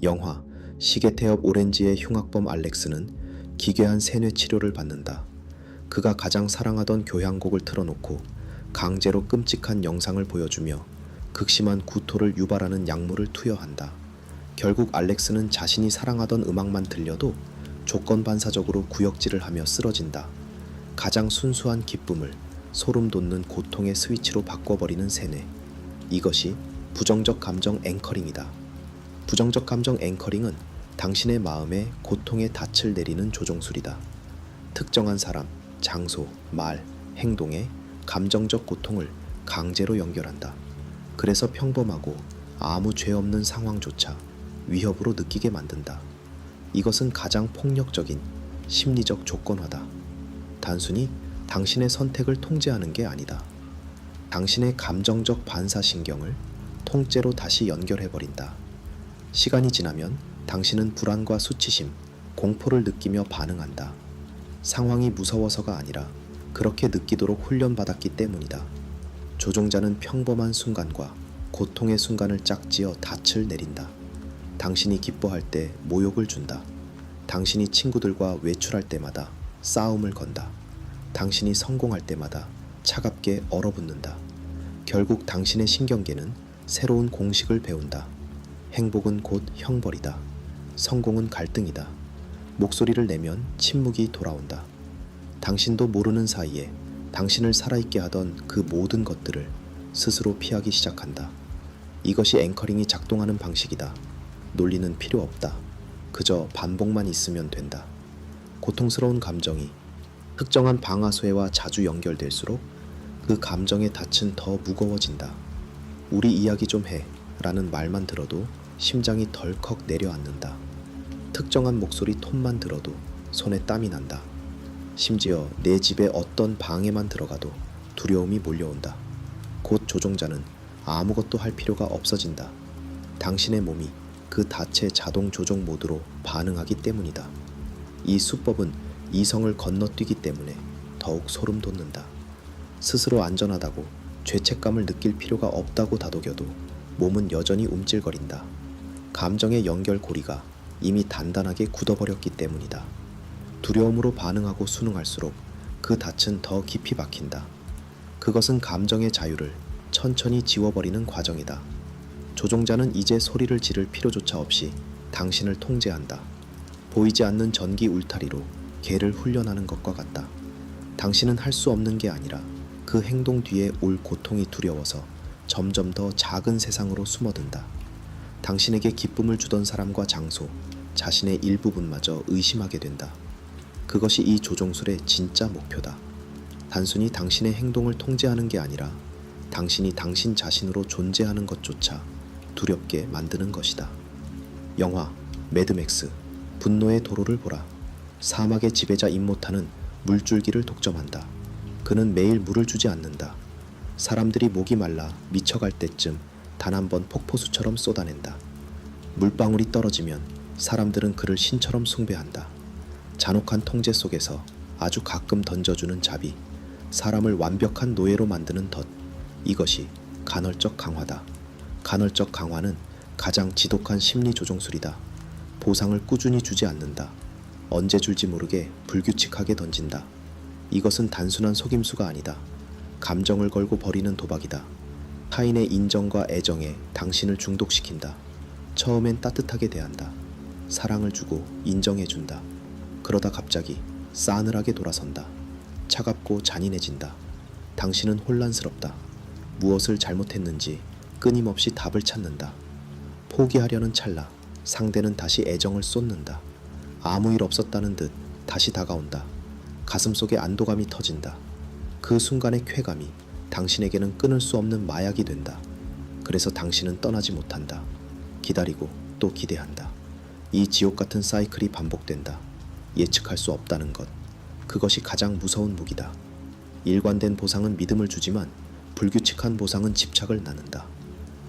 영화 시계태엽 오렌지의 흉악범 알렉스는 기괴한 세뇌 치료를 받는다. 그가 가장 사랑하던 교향곡을 틀어놓고 강제로 끔찍한 영상을 보여주며 극심한 구토를 유발하는 약물을 투여한다. 결국 알렉스는 자신이 사랑하던 음악만 들려도 조건반사적으로 구역질을 하며 쓰러진다. 가장 순수한 기쁨을 소름 돋는 고통의 스위치로 바꿔버리는 세뇌. 이것이 부정적 감정 앵커링이다. 부정적 감정 앵커링은 당신의 마음에 고통의 닻을 내리는 조종술이다. 특정한 사람, 장소, 말, 행동에 감정적 고통을 강제로 연결한다. 그래서 평범하고 아무 죄 없는 상황조차 위협으로 느끼게 만든다. 이것은 가장 폭력적인 심리적 조건화다. 단순히 당신의 선택을 통제하는 게 아니다. 당신의 감정적 반사신경을 통째로 다시 연결해버린다. 시간이 지나면 당신은 불안과 수치심, 공포를 느끼며 반응한다. 상황이 무서워서가 아니라 그렇게 느끼도록 훈련받았기 때문이다. 조종자는 평범한 순간과 고통의 순간을 짝지어 닻을 내린다. 당신이 기뻐할 때 모욕을 준다. 당신이 친구들과 외출할 때마다 싸움을 건다. 당신이 성공할 때마다 차갑게 얼어붙는다. 결국 당신의 신경계는 새로운 공식을 배운다. 행복은 곧 형벌이다. 성공은 갈등이다. 목소리를 내면 침묵이 돌아온다. 당신도 모르는 사이에 당신을 살아있게 하던 그 모든 것들을 스스로 피하기 시작한다. 이것이 앵커링이 작동하는 방식이다. 논리는 필요 없다. 그저 반복만 있으면 된다. 고통스러운 감정이 특정한 방아쇠와 자주 연결될수록 그 감정의 닻은 더 무거워진다. 우리 이야기 좀 해 라는 말만 들어도 심장이 덜컥 내려앉는다. 특정한 목소리 톤만 들어도 손에 땀이 난다. 심지어 내 집에 어떤 방에만 들어가도 두려움이 몰려온다. 곧 조종자는 아무것도 할 필요가 없어진다. 당신의 몸이 그 닻의 자동 조종 모드로 반응하기 때문이다. 이 수법은 이성을 건너뛰기 때문에 더욱 소름 돋는다. 스스로 안전하다고 죄책감을 느낄 필요가 없다고 다독여도 몸은 여전히 움찔거린다. 감정의 연결 고리가 이미 단단하게 굳어버렸기 때문이다. 두려움으로 반응하고 순응할수록 그 닻은 더 깊이 박힌다. 그것은 감정의 자유를 천천히 지워버리는 과정이다. 조종자는 이제 소리를 지를 필요조차 없이 당신을 통제한다. 보이지 않는 전기 울타리로 개를 훈련하는 것과 같다. 당신은 할 수 없는 게 아니라 그 행동 뒤에 올 고통이 두려워서 점점 더 작은 세상으로 숨어든다. 당신에게 기쁨을 주던 사람과 장소, 자신의 일부분마저 의심하게 된다. 그것이 이 조종술의 진짜 목표다. 단순히 당신의 행동을 통제하는 게 아니라 당신이 당신 자신으로 존재하는 것조차 두렵게 만드는 것이다. 영화 매드맥스 분노의 도로를 보라. 사막의 지배자 임모타는 물줄기를 독점한다. 그는 매일 물을 주지 않는다. 사람들이 목이 말라 미쳐갈 때쯤 단 한 번 폭포수처럼 쏟아낸다. 물방울이 떨어지면 사람들은 그를 신처럼 숭배한다. 잔혹한 통제 속에서 아주 가끔 던져주는 자비, 사람을 완벽한 노예로 만드는 덫. 이것이 간헐적 강화다. 간헐적 강화는 가장 지독한 심리 조종술이다. 보상을 꾸준히 주지 않는다. 언제 줄지 모르게 불규칙하게 던진다. 이것은 단순한 속임수가 아니다. 감정을 걸고 벌이는 도박이다. 타인의 인정과 애정에 당신을 중독시킨다. 처음엔 따뜻하게 대한다. 사랑을 주고 인정해준다. 그러다 갑자기 싸늘하게 돌아선다. 차갑고 잔인해진다. 당신은 혼란스럽다. 무엇을 잘못했는지 끊임없이 답을 찾는다. 포기하려는 찰나 상대는 다시 애정을 쏟는다. 아무 일 없었다는 듯 다시 다가온다. 가슴속에 안도감이 터진다. 그 순간의 쾌감이 당신에게는 끊을 수 없는 마약이 된다. 그래서 당신은 떠나지 못한다. 기다리고 또 기대한다. 이 지옥 같은 사이클이 반복된다. 예측할 수 없다는 것. 그것이 가장 무서운 무기다. 일관된 보상은 믿음을 주지만 불규칙한 보상은 집착을 나눈다.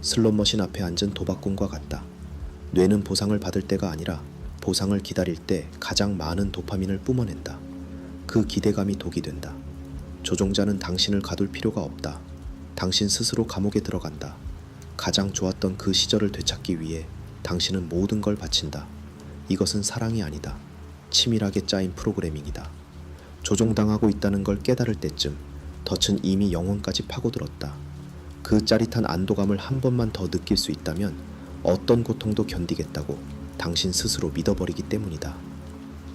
슬롯머신 앞에 앉은 도박꾼과 같다. 뇌는 보상을 받을 때가 아니라 보상을 기다릴 때 가장 많은 도파민을 뿜어낸다. 그 기대감이 독이 된다. 조종자는 당신을 가둘 필요가 없다. 당신 스스로 감옥에 들어간다. 가장 좋았던 그 시절을 되찾기 위해 당신은 모든 걸 바친다. 이것은 사랑이 아니다. 치밀하게 짜인 프로그래밍이다. 조종당하고 있다는 걸 깨달을 때쯤 덫은 이미 영혼까지 파고들었다. 그 짜릿한 안도감을 한 번만 더 느낄 수 있다면 어떤 고통도 견디겠다고 당신 스스로 믿어버리기 때문이다.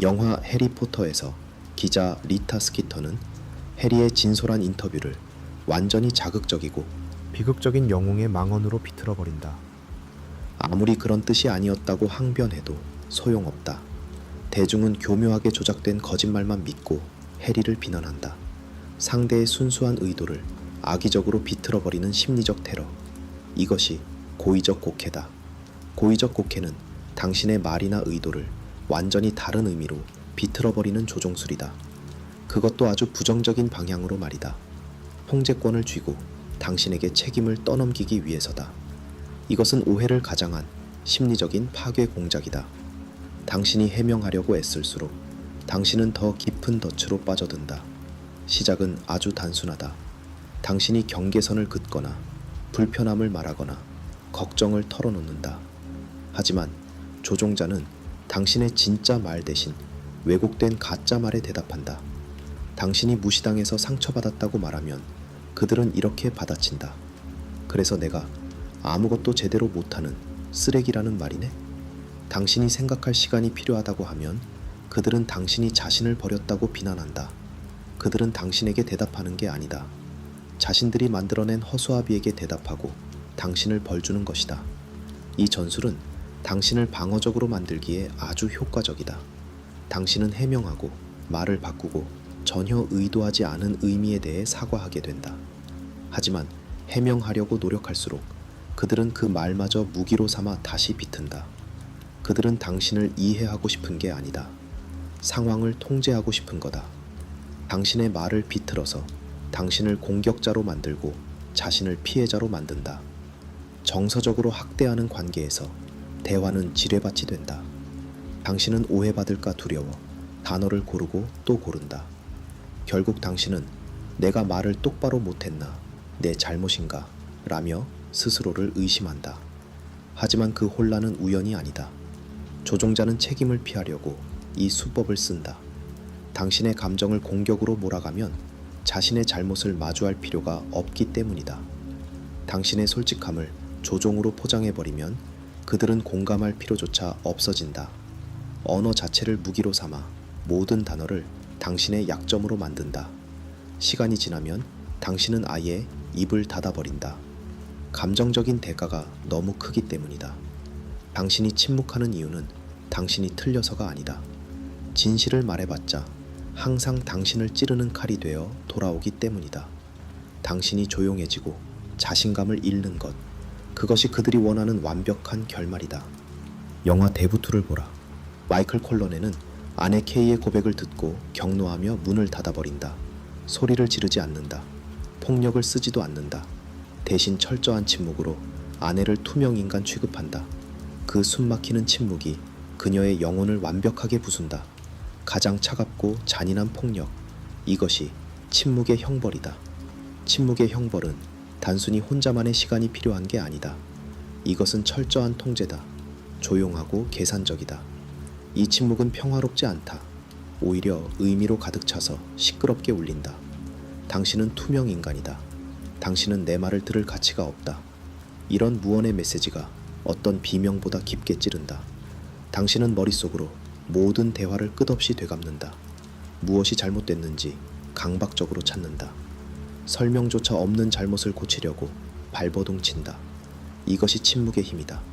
영화 해리포터에서 기자 리타 스키터는 해리의 진솔한 인터뷰를 완전히 자극적이고 비극적인 영웅의 망언으로 비틀어버린다. 아무리 그런 뜻이 아니었다고 항변해도 소용없다. 대중은 교묘하게 조작된 거짓말만 믿고 해리를 비난한다. 상대의 순수한 의도를 악의적으로 비틀어버리는 심리적 테러. 이것이 고의적 곡해다. 고의적 곡해는 당신의 말이나 의도를 완전히 다른 의미로 비틀어버리는 조종술이다. 그것도 아주 부정적인 방향으로 말이다. 통제권을 쥐고 당신에게 책임을 떠넘기기 위해서다. 이것은 오해를 가장한 심리적인 파괴 공작이다. 당신이 해명하려고 애쓸수록 당신은 더 깊은 덫으로 빠져든다. 시작은 아주 단순하다. 당신이 경계선을 긋거나 불편함을 말하거나 걱정을 털어놓는다. 하지만 조종자는 당신의 진짜 말 대신 왜곡된 가짜 말에 대답한다. 당신이 무시당해서 상처받았다고 말하면 그들은 이렇게 받아친다. 그래서 내가 아무것도 제대로 못하는 쓰레기라는 말이네? 당신이 생각할 시간이 필요하다고 하면 그들은 당신이 자신을 버렸다고 비난한다. 그들은 당신에게 대답하는 게 아니다. 자신들이 만들어낸 허수아비에게 대답하고 당신을 벌주는 것이다. 이 전술은 당신을 방어적으로 만들기에 아주 효과적이다. 당신은 해명하고 말을 바꾸고 전혀 의도하지 않은 의미에 대해 사과하게 된다. 하지만 해명하려고 노력할수록 그들은 그 말마저 무기로 삼아 다시 비튼다. 그들은 당신을 이해하고 싶은 게 아니다. 상황을 통제하고 싶은 거다. 당신의 말을 비틀어서 당신을 공격자로 만들고 자신을 피해자로 만든다. 정서적으로 학대하는 관계에서 대화는 지뢰밭이 된다. 당신은 오해받을까 두려워 단어를 고르고 또 고른다. 결국 당신은 내가 말을 똑바로 못했나, 내 잘못인가 라며 스스로를 의심한다. 하지만 그 혼란은 우연이 아니다. 조종자는 책임을 피하려고 이 수법을 쓴다. 당신의 감정을 공격으로 몰아가면 자신의 잘못을 마주할 필요가 없기 때문이다. 당신의 솔직함을 조종으로 포장해버리면 그들은 공감할 필요조차 없어진다. 언어 자체를 무기로 삼아 모든 단어를 당신의 약점으로 만든다. 시간이 지나면 당신은 아예 입을 닫아버린다. 감정적인 대가가 너무 크기 때문이다. 당신이 침묵하는 이유는 당신이 틀려서가 아니다. 진실을 말해봤자 항상 당신을 찌르는 칼이 되어 돌아오기 때문이다. 당신이 조용해지고 자신감을 잃는 것, 그것이 그들이 원하는 완벽한 결말이다. 영화 데부투를 보라. 마이클 콜런에는 아내 케이의 고백을 듣고 격노하며 문을 닫아버린다. 소리를 지르지 않는다. 폭력을 쓰지도 않는다. 대신 철저한 침묵으로 아내를 투명인간 취급한다. 그 숨막히는 침묵이 그녀의 영혼을 완벽하게 부순다. 가장 차갑고 잔인한 폭력, 이것이 침묵의 형벌이다. 침묵의 형벌은 단순히 혼자만의 시간이 필요한 게 아니다. 이것은 철저한 통제다. 조용하고 계산적이다. 이 침묵은 평화롭지 않다. 오히려 의미로 가득 차서 시끄럽게 울린다. 당신은 투명 인간이다. 당신은 내 말을 들을 가치가 없다. 이런 무언의 메시지가 어떤 비명보다 깊게 찌른다. 당신은 머릿속으로 모든 대화를 끝없이 되갚는다. 무엇이 잘못됐는지 강박적으로 찾는다. 설명조차 없는 잘못을 고치려고 발버둥 친다. 이것이 침묵의 힘이다.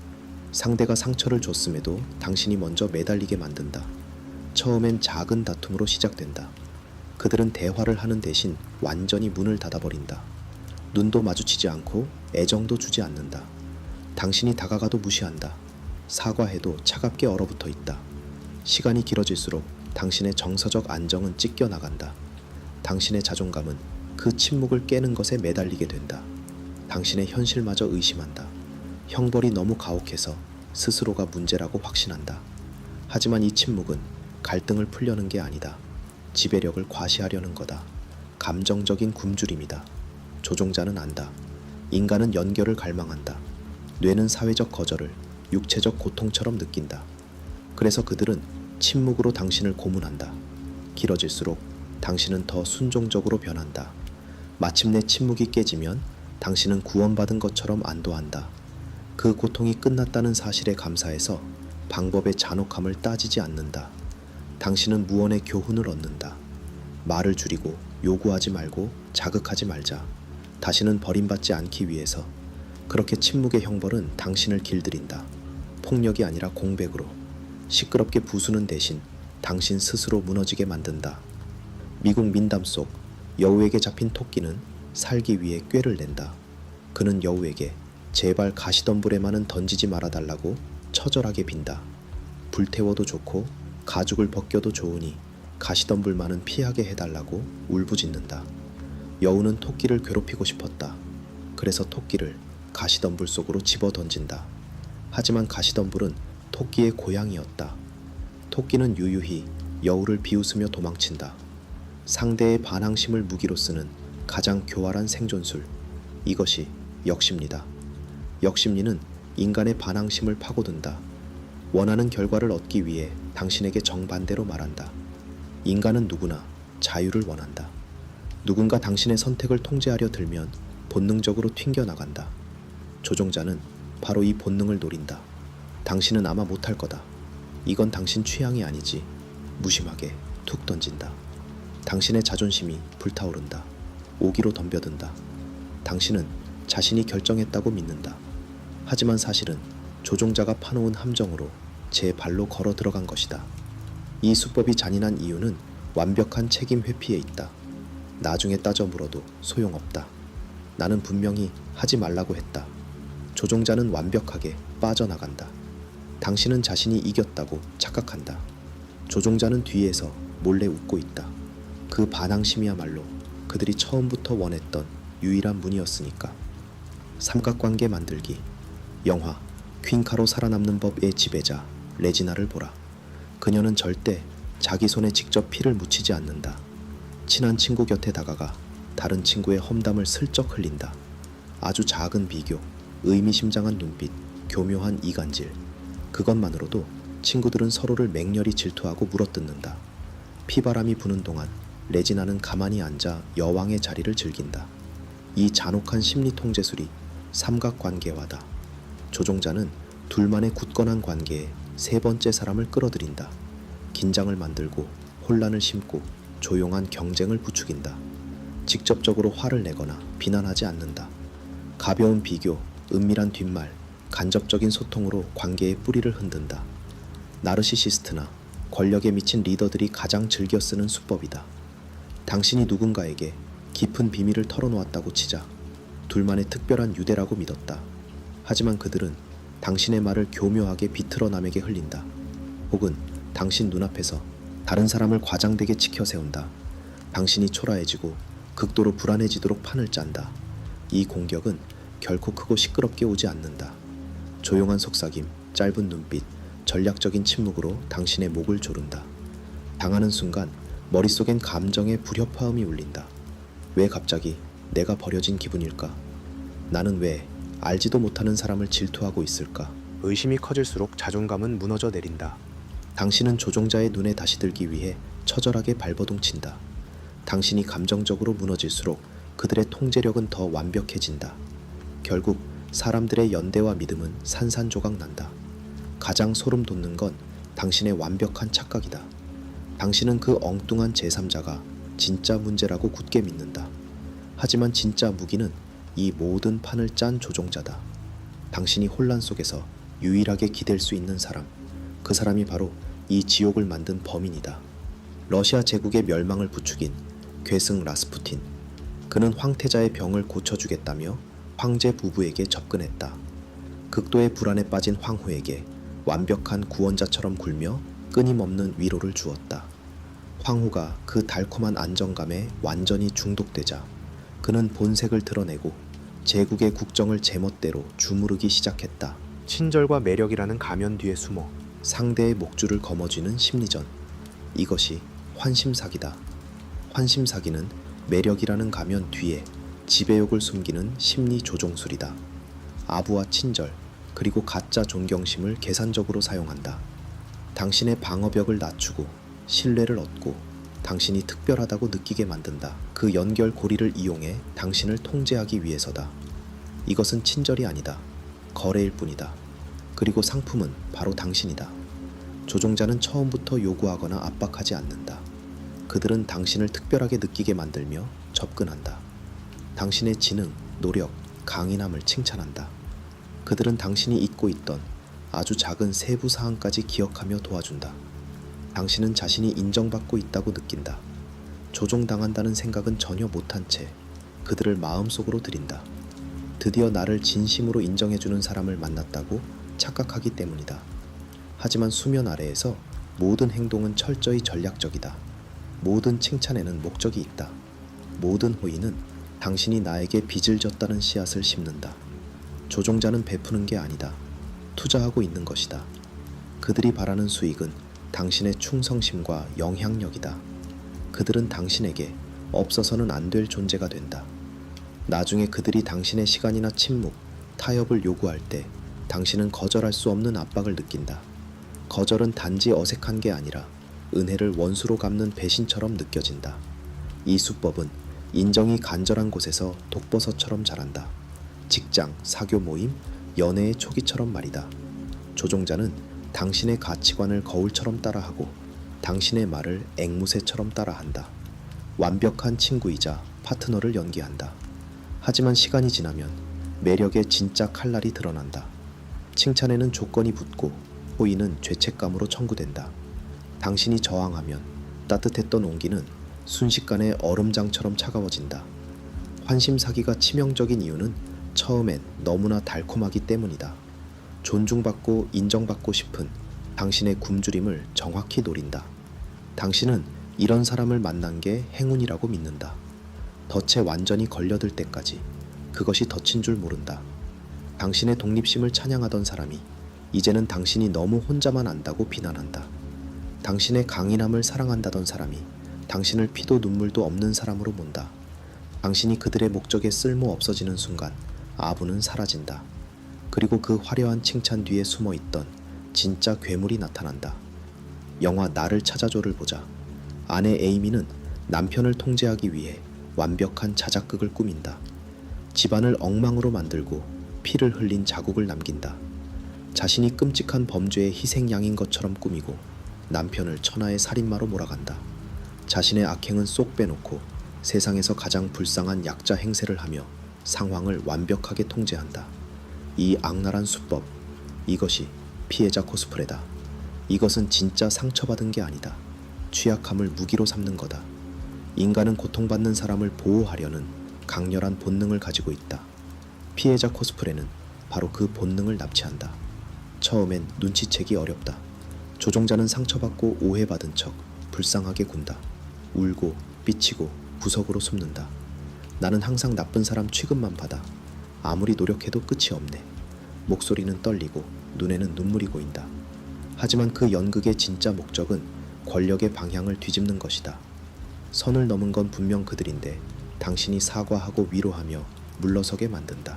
상대가 상처를 줬음에도 당신이 먼저 매달리게 만든다. 처음엔 작은 다툼으로 시작된다. 그들은 대화를 하는 대신 완전히 문을 닫아버린다. 눈도 마주치지 않고 애정도 주지 않는다. 당신이 다가가도 무시한다. 사과해도 차갑게 얼어붙어 있다. 시간이 길어질수록 당신의 정서적 안정은 찢겨나간다. 당신의 자존감은 그 침묵을 깨는 것에 매달리게 된다. 당신의 현실마저 의심한다. 형벌이 너무 가혹해서 스스로가 문제라고 확신한다. 하지만 이 침묵은 갈등을 풀려는 게 아니다. 지배력을 과시하려는 거다. 감정적인 굶주림이다. 조종자는 안다. 인간은 연결을 갈망한다. 뇌는 사회적 거절을, 육체적 고통처럼 느낀다. 그래서 그들은 침묵으로 당신을 고문한다. 길어질수록 당신은 더 순종적으로 변한다. 마침내 침묵이 깨지면 당신은 구원받은 것처럼 안도한다. 그 고통이 끝났다는 사실에 감사해서 방법의 잔혹함을 따지지 않는다. 당신은 무언의 교훈을 얻는다. 말을 줄이고 요구하지 말고 자극하지 말자. 다시는 버림받지 않기 위해서. 그렇게 침묵의 형벌은 당신을 길들인다. 폭력이 아니라 공백으로. 시끄럽게 부수는 대신 당신 스스로 무너지게 만든다. 미국 민담 속 여우에게 잡힌 토끼는 살기 위해 꾀를 낸다. 그는 여우에게 제발 가시덤불에만은 던지지 말아달라고 처절하게 빈다. 불태워도 좋고 가죽을 벗겨도 좋으니 가시덤불만은 피하게 해달라고 울부짖는다. 여우는 토끼를 괴롭히고 싶었다. 그래서 토끼를 가시덤불 속으로 집어 던진다. 하지만 가시덤불은 토끼의 고향이었다. 토끼는 유유히 여우를 비웃으며 도망친다. 상대의 반항심을 무기로 쓰는 가장 교활한 생존술. 이것이 역심리다. 역심리는 인간의 반항심을 파고든다. 원하는 결과를 얻기 위해 당신에게 정반대로 말한다. 인간은 누구나 자유를 원한다. 누군가 당신의 선택을 통제하려 들면 본능적으로 튕겨나간다. 조종자는 바로 이 본능을 노린다. 당신은 아마 못할 거다. 이건 당신 취향이 아니지. 무심하게 툭 던진다. 당신의 자존심이 불타오른다. 오기로 덤벼든다. 당신은 자신이 결정했다고 믿는다. 하지만 사실은 조종자가 파놓은 함정으로 제 발로 걸어 들어간 것이다. 이 수법이 잔인한 이유는 완벽한 책임 회피에 있다. 나중에 따져 물어도 소용없다. 나는 분명히 하지 말라고 했다. 조종자는 완벽하게 빠져나간다. 당신은 자신이 이겼다고 착각한다. 조종자는 뒤에서 몰래 웃고 있다. 그 반항심이야말로 그들이 처음부터 원했던 유일한 문이었으니까. 삼각관계 만들기. 영화 퀸카로 살아남는 법의 지배자 레지나를 보라. 그녀는 절대 자기 손에 직접 피를 묻히지 않는다. 친한 친구 곁에 다가가 다른 친구의 험담을 슬쩍 흘린다. 아주 작은 비교, 의미심장한 눈빛, 교묘한 이간질. 그것만으로도 친구들은 서로를 맹렬히 질투하고 물어뜯는다. 피바람이 부는 동안 레지나는 가만히 앉아 여왕의 자리를 즐긴다. 이 잔혹한 심리 통제술이 삼각관계화다. 조종자는 둘만의 굳건한 관계에 세 번째 사람을 끌어들인다. 긴장을 만들고 혼란을 심고 조용한 경쟁을 부추긴다. 직접적으로 화를 내거나 비난하지 않는다. 가벼운 비교, 은밀한 뒷말, 간접적인 소통으로 관계의 뿌리를 흔든다. 나르시시스트나 권력에 미친 리더들이 가장 즐겨 쓰는 수법이다. 당신이 누군가에게 깊은 비밀을 털어놓았다고 치자. 둘만의 특별한 유대라고 믿었다. 하지만 그들은 당신의 말을 교묘하게 비틀어 남에게 흘린다. 혹은 당신 눈앞에서 다른 사람을 과장되게 치켜 세운다. 당신이 초라해지고 극도로 불안해지도록 판을 짠다. 이 공격은 결코 크고 시끄럽게 오지 않는다. 조용한 속삭임, 짧은 눈빛, 전략적인 침묵으로 당신의 목을 조른다. 당하는 순간 머릿속엔 감정의 불협화음이 울린다. 왜 갑자기 내가 버려진 기분일까? 나는 왜 알지도 못하는 사람을 질투하고 있을까? 의심이 커질수록 자존감은 무너져 내린다. 당신은 조종자의 눈에 다시 들기 위해 처절하게 발버둥친다. 당신이 감정적으로 무너질수록 그들의 통제력은 더 완벽해진다. 결국 사람들의 연대와 믿음은 산산조각 난다. 가장 소름 돋는 건 당신의 완벽한 착각이다. 당신은 그 엉뚱한 제3자가 진짜 문제라고 굳게 믿는다. 하지만 진짜 무기는 이 모든 판을 짠 조종자다. 당신이 혼란 속에서 유일하게 기댈 수 있는 사람, 그 사람이 바로 이 지옥을 만든 범인이다. 러시아 제국의 멸망을 부추긴 괴승 라스푸틴. 그는 황태자의 병을 고쳐주겠다며 황제 부부에게 접근했다. 극도의 불안에 빠진 황후에게 완벽한 구원자처럼 굴며 끊임없는 위로를 주었다. 황후가 그 달콤한 안정감에 완전히 중독되자 그는 본색을 드러내고 제국의 국정을 제멋대로 주무르기 시작했다. 친절과 매력이라는 가면 뒤에 숨어 상대의 목줄을 거머쥐는 심리전. 이것이 환심사기다. 환심사기는 매력이라는 가면 뒤에 지배욕을 숨기는 심리 조종술이다. 아부와 친절, 그리고 가짜 존경심을 계산적으로 사용한다. 당신의 방어벽을 낮추고 신뢰를 얻고 당신이 특별하다고 느끼게 만든다. 그 연결고리를 이용해 당신을 통제하기 위해서다. 이것은 친절이 아니다. 거래일 뿐이다. 그리고 상품은 바로 당신이다. 조종자는 처음부터 요구하거나 압박하지 않는다. 그들은 당신을 특별하게 느끼게 만들며 접근한다. 당신의 지능, 노력, 강인함을 칭찬한다. 그들은 당신이 잊고 있던 아주 작은 세부 사항까지 기억하며 도와준다. 당신은 자신이 인정받고 있다고 느낀다. 조종당한다는 생각은 전혀 못한 채 그들을 마음속으로 들인다. 드디어 나를 진심으로 인정해주는 사람을 만났다고 착각하기 때문이다. 하지만 수면 아래에서 모든 행동은 철저히 전략적이다. 모든 칭찬에는 목적이 있다. 모든 호의는 당신이 나에게 빚을 졌다는 씨앗을 심는다. 조종자는 베푸는 게 아니다. 투자하고 있는 것이다. 그들이 바라는 수익은 당신의 충성심과 영향력이다. 그들은 당신에게 없어서는 안 될 존재가 된다. 나중에 그들이 당신의 시간이나 침묵, 타협을 요구할 때 당신은 거절할 수 없는 압박을 느낀다. 거절은 단지 어색한 게 아니라 은혜를 원수로 갚는 배신처럼 느껴진다. 이 수법은 인정이 간절한 곳에서 독버섯처럼 자란다. 직장, 사교 모임, 연애의 초기처럼 말이다. 조종자는 당신의 가치관을 거울처럼 따라하고 당신의 말을 앵무새처럼 따라한다. 완벽한 친구이자 파트너를 연기한다. 하지만 시간이 지나면 매력의 진짜 칼날이 드러난다. 칭찬에는 조건이 붙고 호의는 죄책감으로 청구된다. 당신이 저항하면 따뜻했던 온기는 순식간에 얼음장처럼 차가워진다. 환심 사기가 치명적인 이유는 처음엔 너무나 달콤하기 때문이다. 존중받고 인정받고 싶은 당신의 굶주림을 정확히 노린다. 당신은 이런 사람을 만난 게 행운이라고 믿는다. 덫에 완전히 걸려들 때까지 그것이 덫인 줄 모른다. 당신의 독립심을 찬양하던 사람이 이제는 당신이 너무 혼자만 안다고 비난한다. 당신의 강인함을 사랑한다던 사람이 당신을 피도 눈물도 없는 사람으로 본다. 당신이 그들의 목적에 쓸모 없어지는 순간 아부는 사라진다. 그리고 그 화려한 칭찬 뒤에 숨어있던 진짜 괴물이 나타난다. 영화 나를 찾아줘를 보자. 아내 에이미는 남편을 통제하기 위해 완벽한 자작극을 꾸민다. 집안을 엉망으로 만들고 피를 흘린 자국을 남긴다. 자신이 끔찍한 범죄의 희생양인 것처럼 꾸미고 남편을 천하의 살인마로 몰아간다. 자신의 악행은 쏙 빼놓고 세상에서 가장 불쌍한 약자 행세를 하며 상황을 완벽하게 통제한다. 이 악랄한 수법, 이것이 피해자 코스프레다. 이것은 진짜 상처받은 게 아니다. 취약함을 무기로 삼는 거다. 인간은 고통받는 사람을 보호하려는 강렬한 본능을 가지고 있다. 피해자 코스프레는 바로 그 본능을 납치한다. 처음엔 눈치채기 어렵다. 조종자는 상처받고 오해받은 척 불쌍하게 군다. 울고 삐치고 구석으로 숨는다. 나는 항상 나쁜 사람 취급만 받아. 아무리 노력해도 끝이 없네. 목소리는 떨리고 눈에는 눈물이 고인다. 하지만 그 연극의 진짜 목적은 권력의 방향을 뒤집는 것이다. 선을 넘은 건 분명 그들인데 당신이 사과하고 위로하며 물러서게 만든다.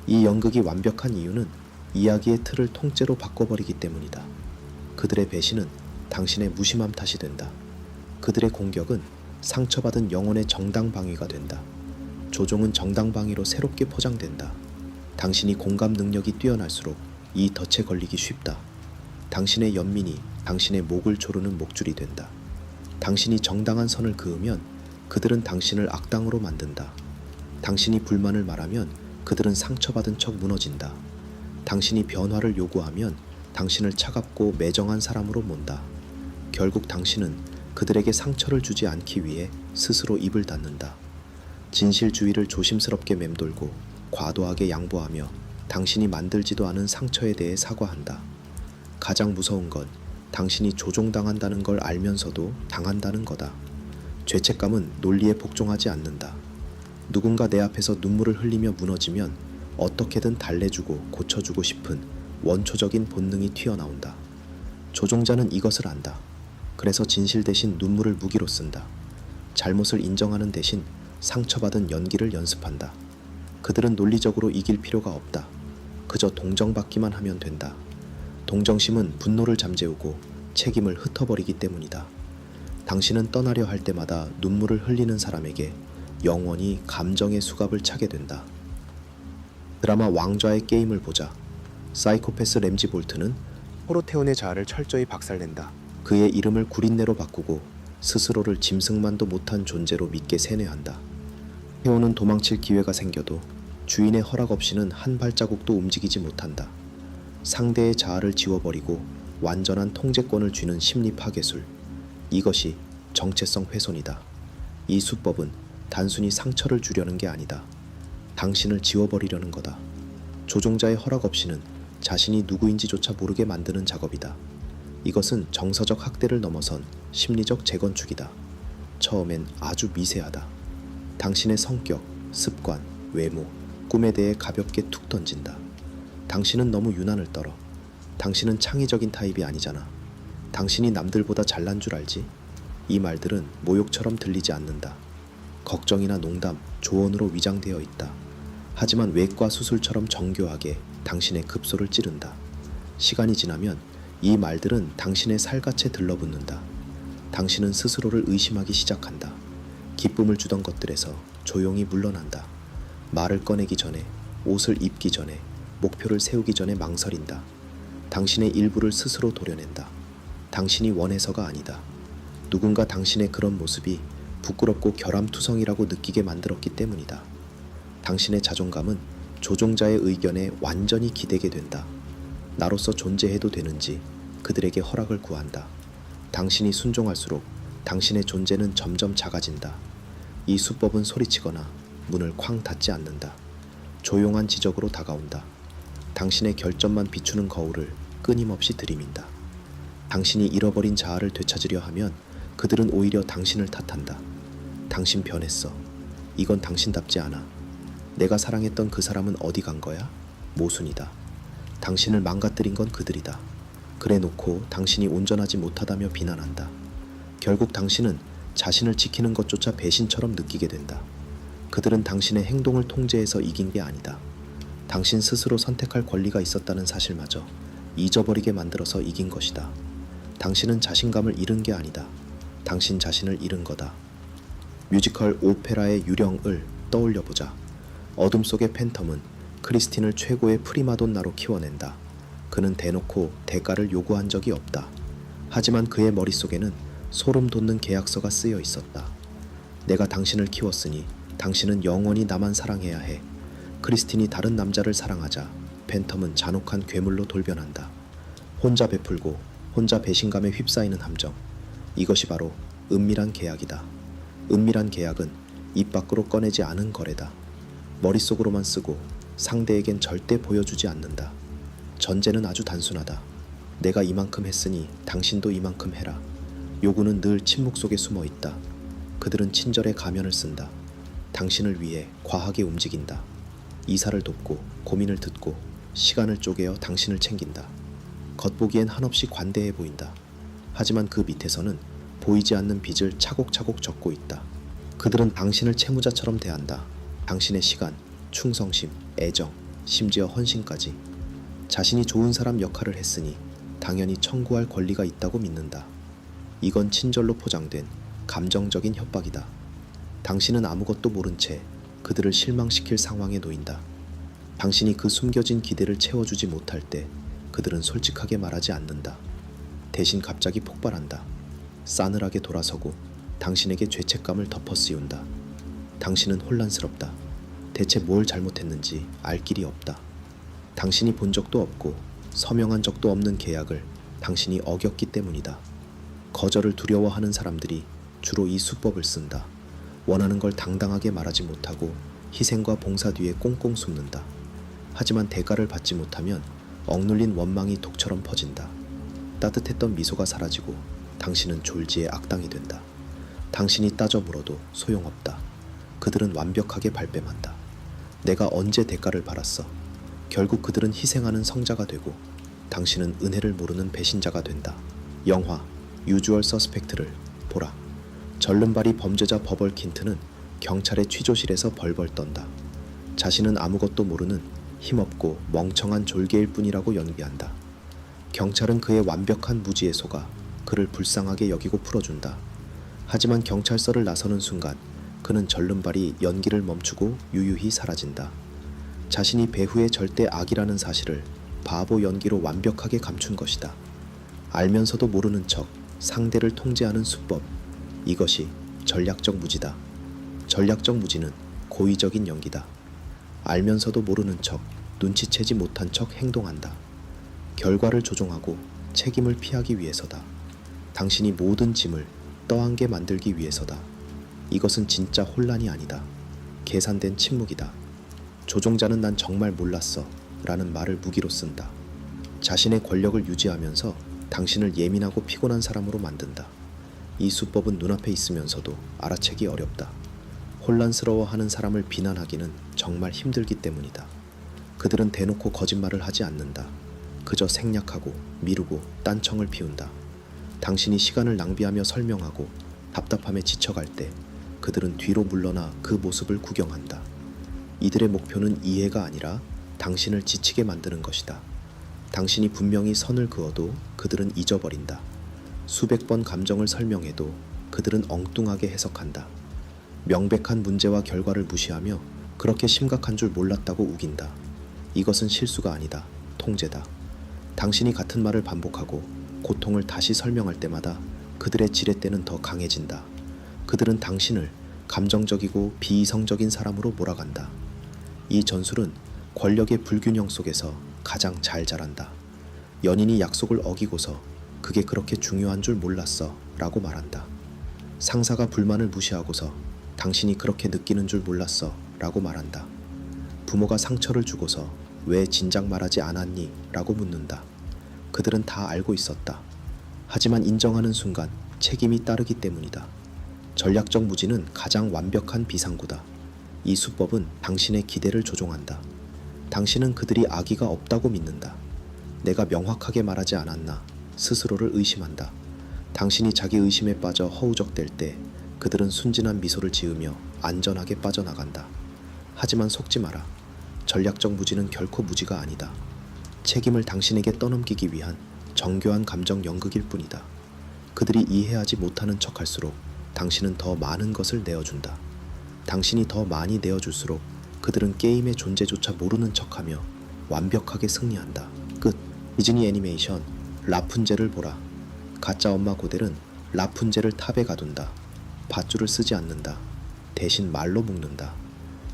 이 연극이 완벽한 이유는 이야기의 틀을 통째로 바꿔버리기 때문이다. 그들의 배신은 당신의 무심함 탓이 된다. 그들의 공격은 상처받은 영혼의 정당방위가 된다. 조종은 정당방위로 새롭게 포장된다. 당신이 공감 능력이 뛰어날수록 이 덫에 걸리기 쉽다. 당신의 연민이 당신의 목을 조르는 목줄이 된다. 당신이 정당한 선을 그으면 그들은 당신을 악당으로 만든다. 당신이 불만을 말하면 그들은 상처받은 척 무너진다. 당신이 변화를 요구하면 당신을 차갑고 매정한 사람으로 몬다. 결국 당신은 그들에게 상처를 주지 않기 위해 스스로 입을 닫는다. 진실주의를 조심스럽게 맴돌고 과도하게 양보하며 당신이 만들지도 않은 상처에 대해 사과한다. 가장 무서운 건 당신이 조종당한다는 걸 알면서도 당한다는 거다. 죄책감은 논리에 복종하지 않는다. 누군가 내 앞에서 눈물을 흘리며 무너지면 어떻게든 달래주고 고쳐주고 싶은 원초적인 본능이 튀어나온다. 조종자는 이것을 안다. 그래서 진실 대신 눈물을 무기로 쓴다. 잘못을 인정하는 대신 상처받은 연기를 연습한다. 그들은 논리적으로 이길 필요가 없다. 그저 동정받기만 하면 된다. 동정심은 분노를 잠재우고 책임을 흩어버리기 때문이다. 당신은 떠나려 할 때마다 눈물을 흘리는 사람에게 영원히 감정의 수갑을 차게 된다. 드라마 왕좌의 게임을 보자. 사이코패스 램지 볼트는 호로테온의 자아를 철저히 박살낸다. 그의 이름을 구린내로 바꾸고 스스로를 짐승만도 못한 존재로 믿게 세뇌한다. 테오는 도망칠 기회가 생겨도 주인의 허락 없이는 한 발자국도 움직이지 못한다. 상대의 자아를 지워버리고 완전한 통제권을 쥐는 심리 파괴술. 이것이 정체성 훼손이다. 이 수법은 단순히 상처를 주려는 게 아니다. 당신을 지워버리려는 거다. 조종자의 허락 없이는 자신이 누구인지조차 모르게 만드는 작업이다. 이것은 정서적 학대를 넘어선 심리적 재건축이다. 처음엔 아주 미세하다. 당신의 성격, 습관, 외모, 꿈에 대해 가볍게 툭 던진다. 당신은 너무 유난을 떨어. 당신은 창의적인 타입이 아니잖아. 당신이 남들보다 잘난 줄 알지? 이 말들은 모욕처럼 들리지 않는다. 걱정이나 농담, 조언으로 위장되어 있다. 하지만 외과 수술처럼 정교하게 당신의 급소를 찌른다. 시간이 지나면 이 말들은 당신의 살갗에 들러붙는다. 당신은 스스로를 의심하기 시작한다. 기쁨을 주던 것들에서 조용히 물러난다. 말을 꺼내기 전에, 옷을 입기 전에, 목표를 세우기 전에 망설인다. 당신의 일부를 스스로 도려낸다. 당신이 원해서가 아니다. 누군가 당신의 그런 모습이 부끄럽고 결함투성이라고 느끼게 만들었기 때문이다. 당신의 자존감은 조종자의 의견에 완전히 기대게 된다. 나로서 존재해도 되는지 그들에게 허락을 구한다. 당신이 순종할수록 당신의 존재는 점점 작아진다. 이 수법은 소리치거나 문을 쾅 닫지 않는다. 조용한 지적으로 다가온다. 당신의 결점만 비추는 거울을 끊임없이 들이민다. 당신이 잃어버린 자아를 되찾으려 하면 그들은 오히려 당신을 탓한다. 당신 변했어. 이건 당신답지 않아. 내가 사랑했던 그 사람은 어디 간 거야? 모순이다. 당신을 망가뜨린 건 그들이다. 그래 놓고 당신이 온전하지 못하다며 비난한다. 결국 당신은 자신을 지키는 것조차 배신처럼 느끼게 된다. 그들은 당신의 행동을 통제해서 이긴 게 아니다. 당신 스스로 선택할 권리가 있었다는 사실마저 잊어버리게 만들어서 이긴 것이다. 당신은 자신감을 잃은 게 아니다. 당신 자신을 잃은 거다. 뮤지컬 오페라의 유령을 떠올려보자. 어둠 속의 팬텀은 크리스틴을 최고의 프리마돈나로 키워낸다. 그는 대놓고 대가를 요구한 적이 없다. 하지만 그의 머릿속에는 소름 돋는 계약서가 쓰여 있었다. 내가 당신을 키웠으니 당신은 영원히 나만 사랑해야 해. 크리스틴이 다른 남자를 사랑하자 팬텀은 잔혹한 괴물로 돌변한다. 혼자 베풀고 혼자 배신감에 휩싸이는 함정. 이것이 바로 은밀한 계약이다. 은밀한 계약은 입 밖으로 꺼내지 않은 거래다. 머릿속으로만 쓰고 상대에겐 절대 보여주지 않는다. 전제는 아주 단순하다. 내가 이만큼 했으니 당신도 이만큼 해라. 요구는 늘 침묵 속에 숨어 있다. 그들은 친절의 가면을 쓴다. 당신을 위해 과하게 움직인다. 이사를 돕고 고민을 듣고 시간을 쪼개어 당신을 챙긴다. 겉보기엔 한없이 관대해 보인다. 하지만 그 밑에서는 보이지 않는 빚을 차곡차곡 젓고 있다. 그들은 당신을 채무자처럼 대한다. 당신의 시간, 충성심, 애정, 심지어 헌신까지. 자신이 좋은 사람 역할을 했으니 당연히 청구할 권리가 있다고 믿는다. 이건 친절로 포장된 감정적인 협박이다. 당신은 아무것도 모른 채 그들을 실망시킬 상황에 놓인다. 당신이 그 숨겨진 기대를 채워주지 못할 때 그들은 솔직하게 말하지 않는다. 대신 갑자기 폭발한다. 싸늘하게 돌아서고 당신에게 죄책감을 덮어 씌운다. 당신은 혼란스럽다. 대체 뭘 잘못했는지 알 길이 없다. 당신이 본 적도 없고 서명한 적도 없는 계약을 당신이 어겼기 때문이다. 거절을 두려워하는 사람들이 주로 이 수법을 쓴다. 원하는 걸 당당하게 말하지 못하고 희생과 봉사 뒤에 꽁꽁 숨는다. 하지만 대가를 받지 못하면 억눌린 원망이 독처럼 퍼진다. 따뜻했던 미소가 사라지고 당신은 졸지의 악당이 된다. 당신이 따져 물어도 소용없다. 그들은 완벽하게 발뺌한다. 내가 언제 대가를 받았어? 결국 그들은 희생하는 성자가 되고 당신은 은혜를 모르는 배신자가 된다. 영화 유주얼 서스펙트를 보라. 절름발이 범죄자 버벌 킨트는 경찰의 취조실에서 벌벌 떤다. 자신은 아무것도 모르는 힘없고 멍청한 졸개일 뿐이라고 연기한다. 경찰은 그의 완벽한 무지에 속아 그를 불쌍하게 여기고 풀어준다. 하지만 경찰서를 나서는 순간 그는 절름발이 연기를 멈추고 유유히 사라진다. 자신이 배후의 절대 악이라는 사실을 바보 연기로 완벽하게 감춘 것이다. 알면서도 모르는 척 상대를 통제하는 수법. 이것이 전략적 무지다. 전략적 무지는 고의적인 연기다. 알면서도 모르는 척, 눈치채지 못한 척 행동한다. 결과를 조종하고 책임을 피하기 위해서다. 당신이 모든 짐을 떠안게 만들기 위해서다. 이것은 진짜 혼란이 아니다. 계산된 침묵이다. 조종자는 난 정말 몰랐어 라는 말을 무기로 쓴다. 자신의 권력을 유지하면서 당신을 예민하고 피곤한 사람으로 만든다. 이 수법은 눈앞에 있으면서도 알아채기 어렵다. 혼란스러워하는 사람을 비난하기는 정말 힘들기 때문이다. 그들은 대놓고 거짓말을 하지 않는다. 그저 생략하고 미루고 딴청을 피운다. 당신이 시간을 낭비하며 설명하고 답답함에 지쳐갈 때 그들은 뒤로 물러나 그 모습을 구경한다. 이들의 목표는 이해가 아니라 당신을 지치게 만드는 것이다. 당신이 분명히 선을 그어도 그들은 잊어버린다. 수백 번 감정을 설명해도 그들은 엉뚱하게 해석한다. 명백한 문제와 결과를 무시하며 그렇게 심각한 줄 몰랐다고 우긴다. 이것은 실수가 아니다. 통제다. 당신이 같은 말을 반복하고 고통을 다시 설명할 때마다 그들의 지렛대는 더 강해진다. 그들은 당신을 감정적이고 비이성적인 사람으로 몰아간다. 이 전술은 권력의 불균형 속에서 가장 잘 자란다. 연인이 약속을 어기고서 그게 그렇게 중요한 줄 몰랐어 라고 말한다. 상사가 불만을 무시하고서 당신이 그렇게 느끼는 줄 몰랐어 라고 말한다. 부모가 상처를 주고서 왜 진작 말하지 않았니? 라고 묻는다. 그들은 다 알고 있었다. 하지만 인정하는 순간 책임이 따르기 때문이다. 전략적 무지는 가장 완벽한 비상구다. 이 수법은 당신의 기대를 조종한다. 당신은 그들이 악의가 없다고 믿는다. 내가 명확하게 말하지 않았나 스스로를 의심한다. 당신이 자기 의심에 빠져 허우적댈 때 그들은 순진한 미소를 지으며 안전하게 빠져나간다. 하지만 속지 마라. 전략적 무지는 결코 무지가 아니다. 책임을 당신에게 떠넘기기 위한 정교한 감정 연극일 뿐이다. 그들이 이해하지 못하는 척할수록 당신은 더 많은 것을 내어준다. 당신이 더 많이 내어줄수록 그들은 게임의 존재조차 모르는 척하며 완벽하게 승리한다. 끝. 디즈니 애니메이션 라푼젤을 보라. 가짜 엄마 고델은 라푼젤을 탑에 가둔다. 밧줄을 쓰지 않는다. 대신 말로 묶는다.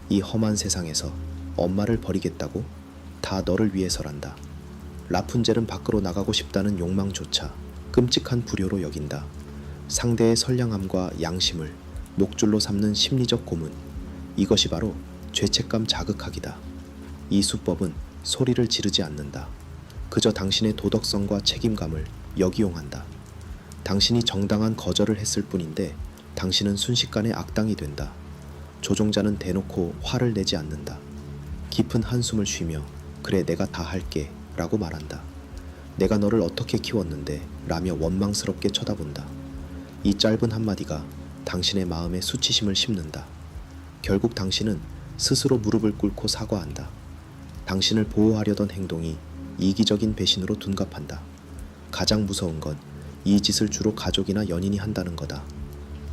이 험한 세상에서 엄마를 버리겠다고? 다 너를 위해서란다. 라푼젤은 밖으로 나가고 싶다는 욕망조차 끔찍한 불효로 여긴다. 상대의 선량함과 양심을 녹줄로 삼는 심리적 고문. 이것이 바로 죄책감 자극하기다. 이 수법은 소리를 지르지 않는다. 그저 당신의 도덕성과 책임감을 역이용한다. 당신이 정당한 거절을 했을 뿐인데 당신은 순식간에 악당이 된다. 조종자는 대놓고 화를 내지 않는다. 깊은 한숨을 쉬며 그래 내가 다 할게 라고 말한다. 내가 너를 어떻게 키웠는데 라며 원망스럽게 쳐다본다. 이 짧은 한마디가 당신의 마음에 수치심을 심는다. 결국 당신은 스스로 무릎을 꿇고 사과한다. 당신을 보호하려던 행동이 이기적인 배신으로 둔갑한다. 가장 무서운 건 이 짓을 주로 가족이나 연인이 한다는 거다.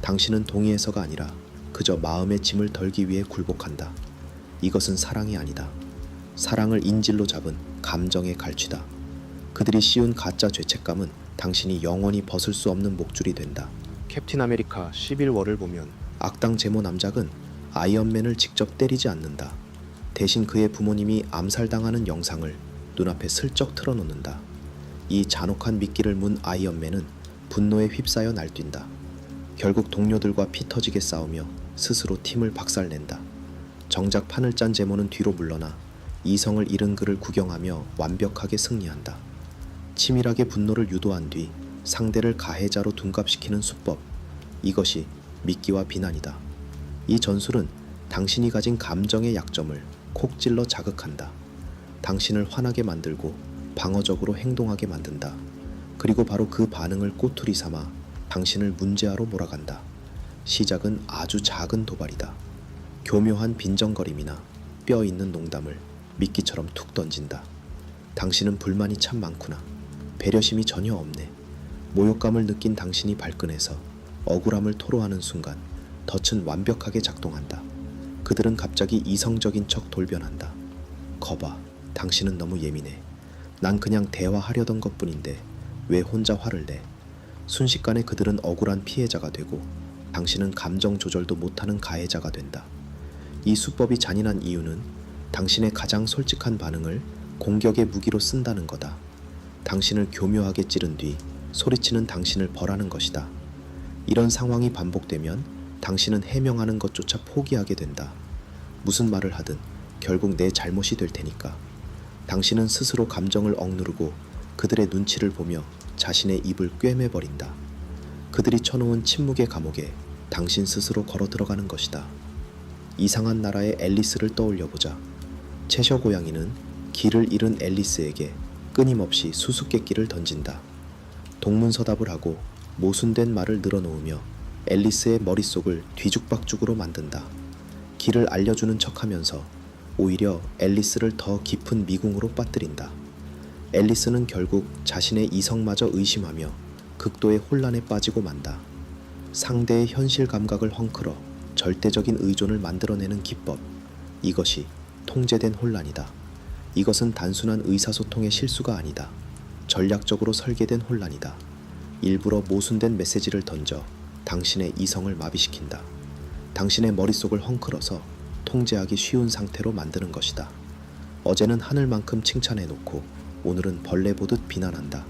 당신은 동의해서가 아니라 그저 마음의 짐을 덜기 위해 굴복한다. 이것은 사랑이 아니다. 사랑을 인질로 잡은 감정의 갈취다. 그들이 씌운 가짜 죄책감은 당신이 영원히 벗을 수 없는 목줄이 된다. 캡틴 아메리카 11월을 보면 악당 제모 남작은 아이언맨을 직접 때리지 않는다. 대신 그의 부모님이 암살당하는 영상을 눈앞에 슬쩍 틀어놓는다. 이 잔혹한 미끼를 문 아이언맨은 분노에 휩싸여 날뛴다. 결국 동료들과 피 터지게 싸우며 스스로 팀을 박살낸다. 정작 판을 짠 제모는 뒤로 물러나 이성을 잃은 그를 구경하며 완벽하게 승리한다. 치밀하게 분노를 유도한 뒤 상대를 가해자로 둔갑시키는 수법. 이것이 미끼와 비난이다. 이 전술은 당신이 가진 감정의 약점을 콕 찔러 자극한다. 당신을 화나게 만들고 방어적으로 행동하게 만든다. 그리고 바로 그 반응을 꼬투리 삼아 당신을 문제아로 몰아간다. 시작은 아주 작은 도발이다. 교묘한 빈정거림이나 뼈 있는 농담을 미끼처럼 툭 던진다. 당신은 불만이 참 많구나. 배려심이 전혀 없네. 모욕감을 느낀 당신이 발끈해서 억울함을 토로하는 순간 덫은 완벽하게 작동한다. 그들은 갑자기 이성적인 척 돌변한다. 거봐, 당신은 너무 예민해. 난 그냥 대화하려던 것뿐인데 왜 혼자 화를 내? 순식간에 그들은 억울한 피해자가 되고 당신은 감정 조절도 못하는 가해자가 된다. 이 수법이 잔인한 이유는 당신의 가장 솔직한 반응을 공격의 무기로 쓴다는 거다. 당신을 교묘하게 찌른 뒤 소리치는 당신을 벌하는 것이다. 이런 상황이 반복되면 당신은 해명하는 것조차 포기하게 된다. 무슨 말을 하든 결국 내 잘못이 될 테니까. 당신은 스스로 감정을 억누르고 그들의 눈치를 보며 자신의 입을 꿰매버린다. 그들이 쳐놓은 침묵의 감옥에 당신 스스로 걸어 들어가는 것이다. 이상한 나라의 앨리스를 떠올려보자. 채셔 고양이는 길을 잃은 앨리스에게 끊임없이 수수께끼를 던진다. 동문서답을 하고 모순된 말을 늘어놓으며 앨리스의 머릿속을 뒤죽박죽으로 만든다. 길을 알려주는 척하면서 오히려 앨리스를 더 깊은 미궁으로 빠뜨린다. 앨리스는 결국 자신의 이성마저 의심하며 극도의 혼란에 빠지고 만다. 상대의 현실 감각을 헝클어 절대적인 의존을 만들어내는 기법. 이것이 통제된 혼란이다. 이것은 단순한 의사소통의 실수가 아니다. 전략적으로 설계된 혼란이다. 일부러 모순된 메시지를 던져 당신의 이성을 마비시킨다. 당신의 머릿속을 헝클어서 통제하기 쉬운 상태로 만드는 것이다. 어제는 하늘만큼 칭찬해놓고 오늘은 벌레 보듯 비난한다.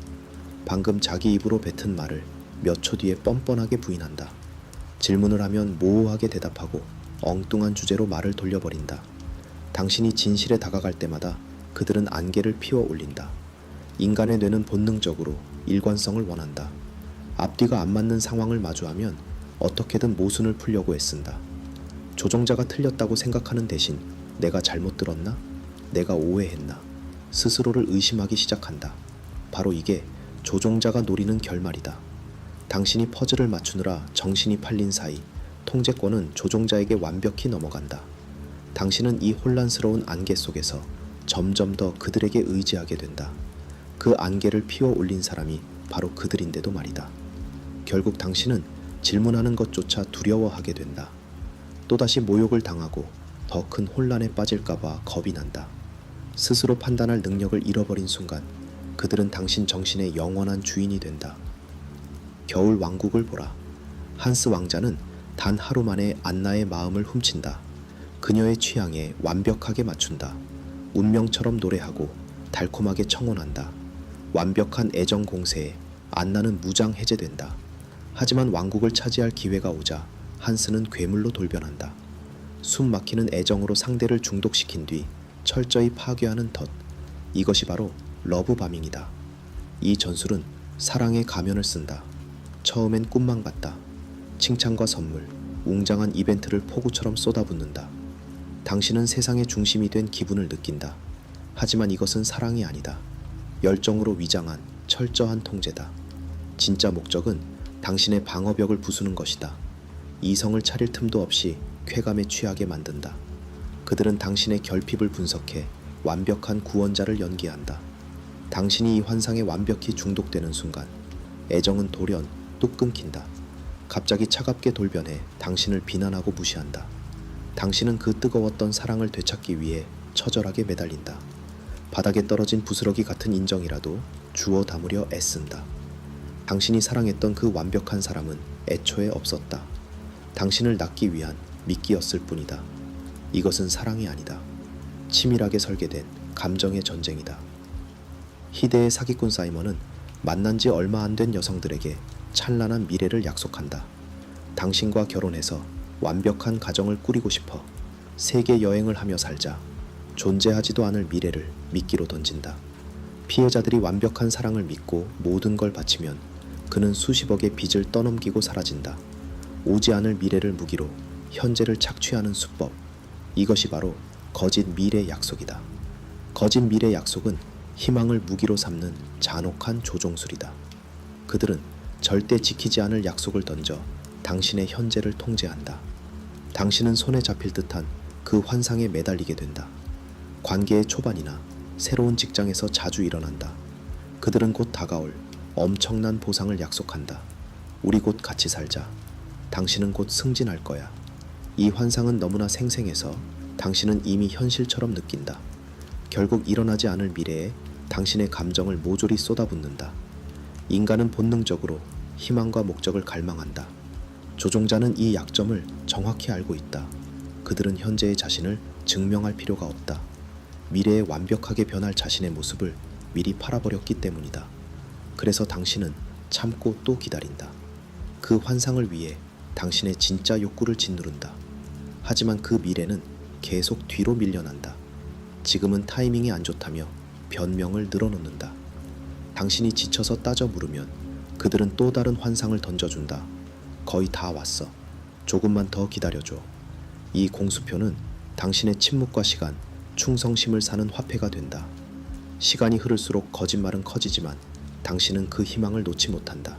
방금 자기 입으로 뱉은 말을 몇 초 뒤에 뻔뻔하게 부인한다. 질문을 하면 모호하게 대답하고 엉뚱한 주제로 말을 돌려버린다. 당신이 진실에 다가갈 때마다 그들은 안개를 피워 올린다. 인간의 뇌는 본능적으로 일관성을 원한다. 앞뒤가 안 맞는 상황을 마주하면 어떻게든 모순을 풀려고 애쓴다. 조종자가 틀렸다고 생각하는 대신 내가 잘못 들었나? 내가 오해했나? 스스로를 의심하기 시작한다. 바로 이게 조종자가 노리는 결말이다. 당신이 퍼즐을 맞추느라 정신이 팔린 사이 통제권은 조종자에게 완벽히 넘어간다. 당신은 이 혼란스러운 안개 속에서 점점 더 그들에게 의지하게 된다. 그 안개를 피워 올린 사람이 바로 그들인데도 말이다. 결국 당신은 질문하는 것조차 두려워하게 된다. 또다시 모욕을 당하고 더 큰 혼란에 빠질까봐 겁이 난다. 스스로 판단할 능력을 잃어버린 순간 그들은 당신 정신의 영원한 주인이 된다. 겨울 왕국을 보라. 한스 왕자는 단 하루 만에 안나의 마음을 훔친다. 그녀의 취향에 완벽하게 맞춘다. 운명처럼 노래하고 달콤하게 청혼한다. 완벽한 애정 공세에 안나는 무장 해제된다. 하지만 왕국을 차지할 기회가 오자 한스는 괴물로 돌변한다. 숨 막히는 애정으로 상대를 중독시킨 뒤 철저히 파괴하는 덫. 이것이 바로 러브바밍이다. 이 전술은 사랑의 가면을 쓴다. 처음엔 꿈만 같다. 칭찬과 선물, 웅장한 이벤트를 폭우처럼 쏟아붓는다. 당신은 세상의 중심이 된 기분을 느낀다. 하지만 이것은 사랑이 아니다. 열정으로 위장한 철저한 통제다. 진짜 목적은 당신의 방어벽을 부수는 것이다. 이성을 차릴 틈도 없이 쾌감에 취하게 만든다. 그들은 당신의 결핍을 분석해 완벽한 구원자를 연기한다. 당신이 이 환상에 완벽히 중독되는 순간 애정은 돌연 뚝 끊긴다. 갑자기 차갑게 돌변해 당신을 비난하고 무시한다. 당신은 그 뜨거웠던 사랑을 되찾기 위해 처절하게 매달린다. 바닥에 떨어진 부스러기 같은 인정이라도 주워 담으려 애쓴다. 당신이 사랑했던 그 완벽한 사람은 애초에 없었다. 당신을 낳기 위한 미끼였을 뿐이다. 이것은 사랑이 아니다. 치밀하게 설계된 감정의 전쟁이다. 희대의 사기꾼 사이먼은 만난 지 얼마 안 된 여성들에게 찬란한 미래를 약속한다. 당신과 결혼해서 완벽한 가정을 꾸리고 싶어. 세계 여행을 하며 살자. 존재하지도 않을 미래를 미끼로 던진다. 피해자들이 완벽한 사랑을 믿고 모든 걸 바치면 그는 수십억의 빚을 떠넘기고 사라진다. 오지 않을 미래를 무기로 현재를 착취하는 수법. 이것이 바로 거짓 미래 약속이다. 거짓 미래 약속은 희망을 무기로 삼는 잔혹한 조종술이다. 그들은 절대 지키지 않을 약속을 던져 당신의 현재를 통제한다. 당신은 손에 잡힐 듯한 그 환상에 매달리게 된다. 관계의 초반이나 새로운 직장에서 자주 일어난다. 그들은 곧 다가올 엄청난 보상을 약속한다. 우리 곧 같이 살자. 당신은 곧 승진할 거야. 이 환상은 너무나 생생해서 당신은 이미 현실처럼 느낀다. 결국 일어나지 않을 미래에 당신의 감정을 모조리 쏟아붓는다. 인간은 본능적으로 희망과 목적을 갈망한다. 조종자는 이 약점을 정확히 알고 있다. 그들은 현재의 자신을 증명할 필요가 없다. 미래에 완벽하게 변할 자신의 모습을 미리 팔아버렸기 때문이다. 그래서 당신은 참고 또 기다린다. 그 환상을 위해 당신의 진짜 욕구를 짓누른다. 하지만 그 미래는 계속 뒤로 밀려난다. 지금은 타이밍이 안 좋다며 변명을 늘어놓는다. 당신이 지쳐서 따져 물으면 그들은 또 다른 환상을 던져준다. 거의 다 왔어. 조금만 더 기다려줘. 이 공수표는 당신의 침묵과 시간, 충성심을 사는 화폐가 된다. 시간이 흐를수록 거짓말은 커지지만 당신은 그 희망을 놓지 못한다.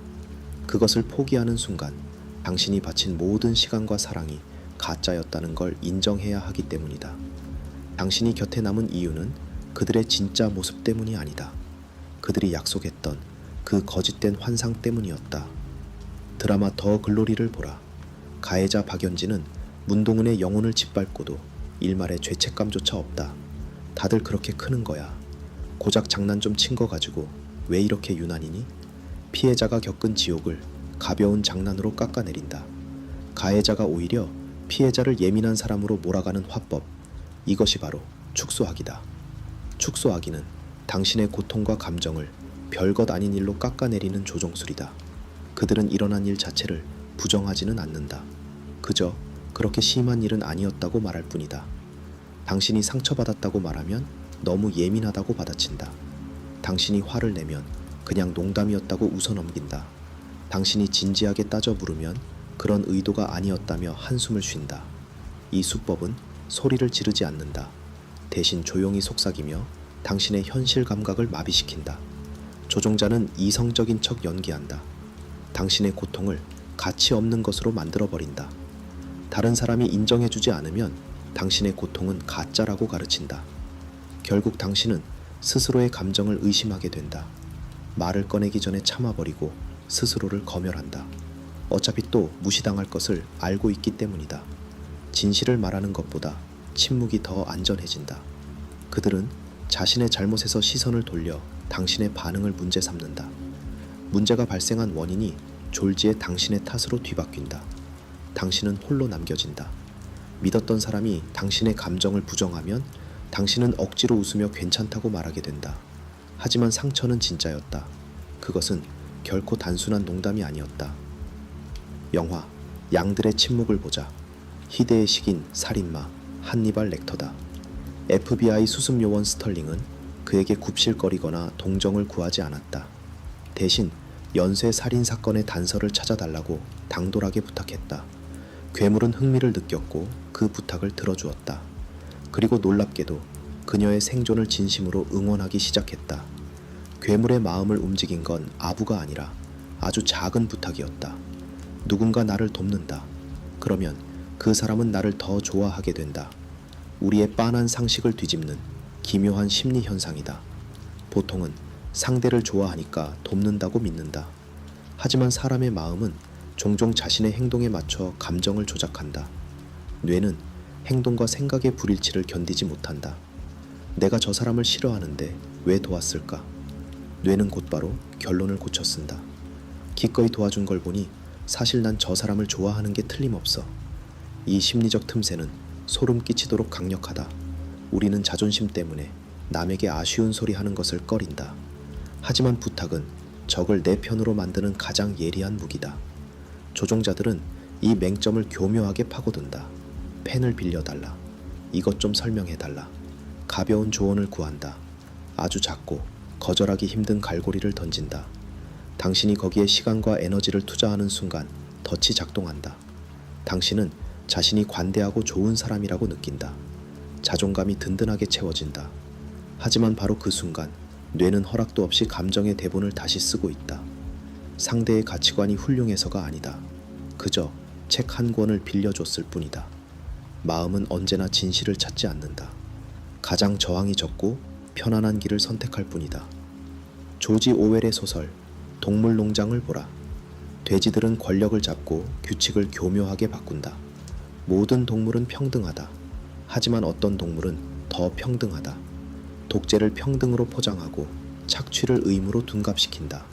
그것을 포기하는 순간 당신이 바친 모든 시간과 사랑이 가짜였다는 걸 인정해야 하기 때문이다. 당신이 곁에 남은 이유는 그들의 진짜 모습 때문이 아니다. 그들이 약속했던 그 거짓된 환상 때문이었다. 드라마 더 글로리를 보라. 가해자 박연진은 문동은의 영혼을 짓밟고도 일말의 죄책감조차 없다. 다들 그렇게 크는 거야. 고작 장난 좀 친 거 가지고 왜 이렇게 유난이니? 피해자가 겪은 지옥을 가벼운 장난으로 깎아내린다. 가해자가 오히려 피해자를 예민한 사람으로 몰아가는 화법. 이것이 바로 축소하기다. 축소하기는 당신의 고통과 감정을 별것 아닌 일로 깎아내리는 조종술이다. 그들은 일어난 일 자체를 부정하지는 않는다. 그저 그렇게 심한 일은 아니었다고 말할 뿐이다. 당신이 상처받았다고 말하면 너무 예민하다고 받아친다. 당신이 화를 내면 그냥 농담이었다고 웃어넘긴다. 당신이 진지하게 따져 물으면 그런 의도가 아니었다며 한숨을 쉰다. 이 수법은 소리를 지르지 않는다. 대신 조용히 속삭이며 당신의 현실 감각을 마비시킨다. 조종자는 이성적인 척 연기한다. 당신의 고통을 가치 없는 것으로 만들어버린다. 다른 사람이 인정해주지 않으면 당신의 고통은 가짜라고 가르친다. 결국 당신은 스스로의 감정을 의심하게 된다. 말을 꺼내기 전에 참아버리고 스스로를 검열한다. 어차피 또 무시당할 것을 알고 있기 때문이다. 진실을 말하는 것보다 침묵이 더 안전해진다. 그들은 자신의 잘못에서 시선을 돌려 당신의 반응을 문제 삼는다. 문제가 발생한 원인이 졸지에 당신의 탓으로 뒤바뀐다. 당신은 홀로 남겨진다. 믿었던 사람이 당신의 감정을 부정하면 당신은 억지로 웃으며 괜찮다고 말하게 된다. 하지만 상처는 진짜였다. 그것은 결코 단순한 농담이 아니었다. 영화 양들의 침묵을 보자. 희대의 식인 살인마 한니발 렉터다. FBI 수습요원 스털링은 그에게 굽실거리거나 동정을 구하지 않았다. 대신 연쇄 살인 사건의 단서를 찾아달라고 당돌하게 부탁했다. 괴물은 흥미를 느꼈고 그 부탁을 들어주었다. 그리고 놀랍게도 그녀의 생존을 진심으로 응원하기 시작했다. 괴물의 마음을 움직인 건 아부가 아니라 아주 작은 부탁이었다. 누군가 나를 돕는다. 그러면 그 사람은 나를 더 좋아하게 된다. 우리의 빤한 상식을 뒤집는 기묘한 심리 현상이다. 보통은 상대를 좋아하니까 돕는다고 믿는다. 하지만 사람의 마음은 종종 자신의 행동에 맞춰 감정을 조작한다. 뇌는 행동과 생각의 불일치를 견디지 못한다. 내가 저 사람을 싫어하는데 왜 도왔을까? 뇌는 곧바로 결론을 고쳐 쓴다. 기꺼이 도와준 걸 보니 사실 난 저 사람을 좋아하는 게 틀림없어. 이 심리적 틈새는 소름 끼치도록 강력하다. 우리는 자존심 때문에 남에게 아쉬운 소리 하는 것을 꺼린다. 하지만 부탁은 적을 내 편으로 만드는 가장 예리한 무기다. 조종자들은 이 맹점을 교묘하게 파고든다. 펜을 빌려달라. 이것 좀 설명해달라. 가벼운 조언을 구한다. 아주 작고 거절하기 힘든 갈고리를 던진다. 당신이 거기에 시간과 에너지를 투자하는 순간 덫이 작동한다. 당신은 자신이 관대하고 좋은 사람이라고 느낀다. 자존감이 든든하게 채워진다. 하지만 바로 그 순간 뇌는 허락도 없이 감정의 대본을 다시 쓰고 있다. 상대의 가치관이 훌륭해서가 아니다. 그저 책 한 권을 빌려줬을 뿐이다. 마음은 언제나 진실을 찾지 않는다. 가장 저항이 적고 편안한 길을 선택할 뿐이다. 조지 오웰의 소설 동물농장을 보라. 돼지들은 권력을 잡고 규칙을 교묘하게 바꾼다. 모든 동물은 평등하다. 하지만 어떤 동물은 더 평등하다. 독재를 평등으로 포장하고 착취를 의무로 둔갑시킨다.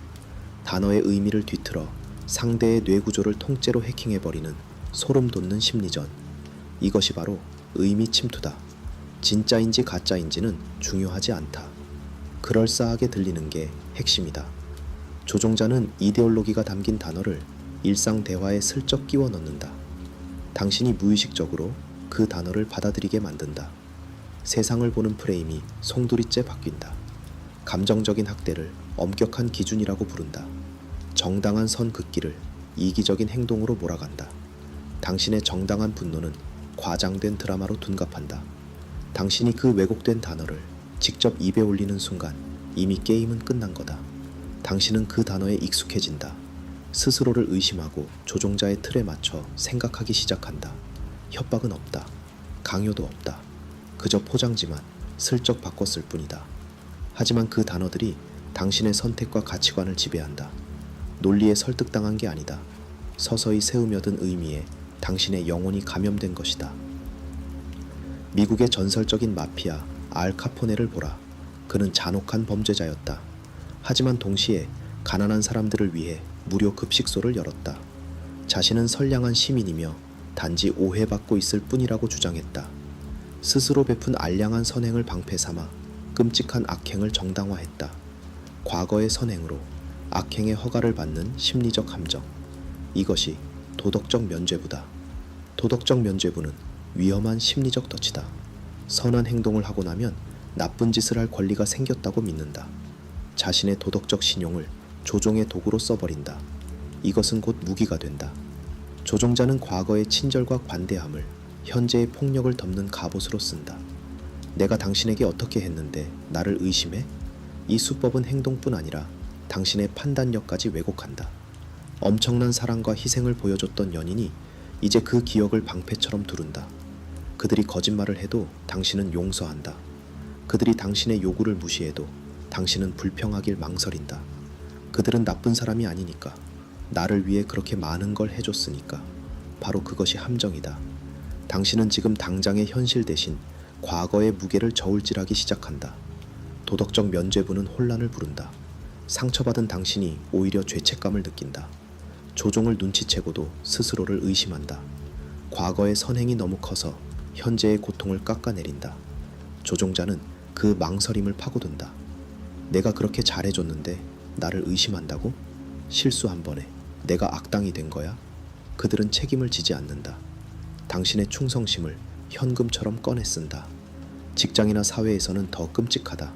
단어의 의미를 뒤틀어 상대의 뇌구조를 통째로 해킹해버리는 소름 돋는 심리전. 이것이 바로 의미 침투다. 진짜인지 가짜인지는 중요하지 않다. 그럴싸하게 들리는 게 핵심이다. 조종자는 이데올로기가 담긴 단어를 일상 대화에 슬쩍 끼워 넣는다. 당신이 무의식적으로 그 단어를 받아들이게 만든다. 세상을 보는 프레임이 송두리째 바뀐다. 감정적인 학대를 엄격한 기준이라고 부른다. 정당한 선 긋기를 이기적인 행동으로 몰아간다. 당신의 정당한 분노는 과장된 드라마로 둔갑한다. 당신이 그 왜곡된 단어를 직접 입에 올리는 순간 이미 게임은 끝난 거다. 당신은 그 단어에 익숙해진다. 스스로를 의심하고 조종자의 틀에 맞춰 생각하기 시작한다. 협박은 없다. 강요도 없다. 그저 포장지만 슬쩍 바꿨을 뿐이다. 하지만 그 단어들이 당신의 선택과 가치관을 지배한다. 논리에 설득당한 게 아니다. 서서히 새우며든 의미에 당신의 영혼이 감염된 것이다. 미국의 전설적인 마피아 알 카포네를 보라. 그는 잔혹한 범죄자였다. 하지만 동시에 가난한 사람들을 위해 무료 급식소를 열었다. 자신은 선량한 시민이며 단지 오해받고 있을 뿐이라고 주장했다. 스스로 베푼 알량한 선행을 방패 삼아 끔찍한 악행을 정당화했다. 과거의 선행으로 악행의 허가를 받는 심리적 함정. 이것이 도덕적 면죄부다. 도덕적 면죄부는 위험한 심리적 덫이다. 선한 행동을 하고 나면 나쁜 짓을 할 권리가 생겼다고 믿는다. 자신의 도덕적 신용을 조종의 도구로 써버린다. 이것은 곧 무기가 된다. 조종자는 과거의 친절과 관대함을 현재의 폭력을 덮는 갑옷으로 쓴다. 내가 당신에게 어떻게 했는데 나를 의심해? 이 수법은 행동뿐 아니라 당신의 판단력까지 왜곡한다. 엄청난 사랑과 희생을 보여줬던 연인이 이제 그 기억을 방패처럼 두른다. 그들이 거짓말을 해도 당신은 용서한다. 그들이 당신의 요구를 무시해도 당신은 불평하길 망설인다. 그들은 나쁜 사람이 아니니까. 나를 위해 그렇게 많은 걸 해줬으니까. 바로 그것이 함정이다. 당신은 지금 당장의 현실 대신 과거의 무게를 저울질하기 시작한다. 도덕적 면죄부는 혼란을 부른다. 상처받은 당신이 오히려 죄책감을 느낀다. 조종을 눈치채고도 스스로를 의심한다. 과거의 선행이 너무 커서 현재의 고통을 깎아내린다. 조종자는 그 망설임을 파고든다. 내가 그렇게 잘해줬는데 나를 의심한다고? 실수 한 번에 내가 악당이 된 거야? 그들은 책임을 지지 않는다. 당신의 충성심을 현금처럼 꺼내 쓴다. 직장이나 사회에서는 더 끔찍하다.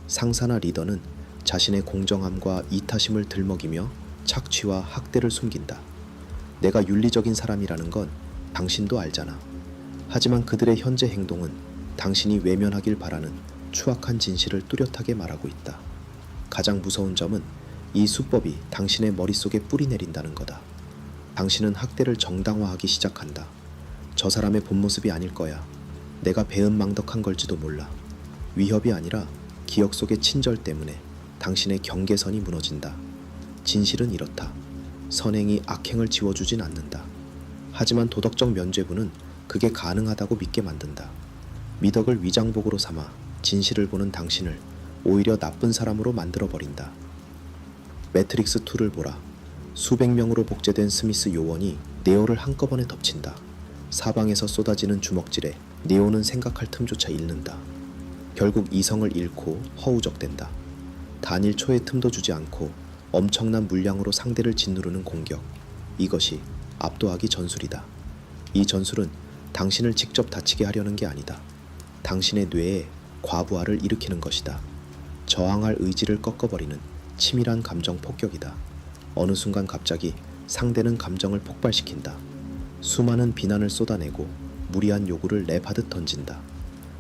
상사나 리더는 자신의 공정함과 이타심을 들먹이며 착취와 학대를 숨긴다. 내가 윤리적인 사람이라는 건 당신도 알잖아. 하지만 그들의 현재 행동은 당신이 외면하길 바라는 추악한 진실을 뚜렷하게 말하고 있다. 가장 무서운 점은 이 수법이 당신의 머릿속에 뿌리내린다는 거다. 당신은 학대를 정당화하기 시작한다. 저 사람의 본 모습이 아닐 거야. 내가 배은망덕한 걸지도 몰라. 위협이 아니라 기억 속의 친절 때문에 당신의 경계선이 무너진다. 진실은 이렇다. 선행이 악행을 지워주진 않는다. 하지만 도덕적 면죄부는 그게 가능하다고 믿게 만든다. 미덕을 위장복으로 삼아 진실을 보는 당신을 오히려 나쁜 사람으로 만들어버린다. 매트릭스 2를 보라. 수백 명으로 복제된 스미스 요원이 네오를 한꺼번에 덮친다. 사방에서 쏟아지는 주먹질에 네오는 생각할 틈조차 잃는다. 결국 이성을 잃고 허우적댄다. 단 1초의 틈도 주지 않고 엄청난 물량으로 상대를 짓누르는 공격. 이것이 압도하기 전술이다. 이 전술은 당신을 직접 다치게 하려는 게 아니다. 당신의 뇌에 과부하를 일으키는 것이다. 저항할 의지를 꺾어버리는 치밀한 감정 폭격이다. 어느 순간 갑자기 상대는 감정을 폭발시킨다. 수많은 비난을 쏟아내고 무리한 요구를 랩하듯 던진다.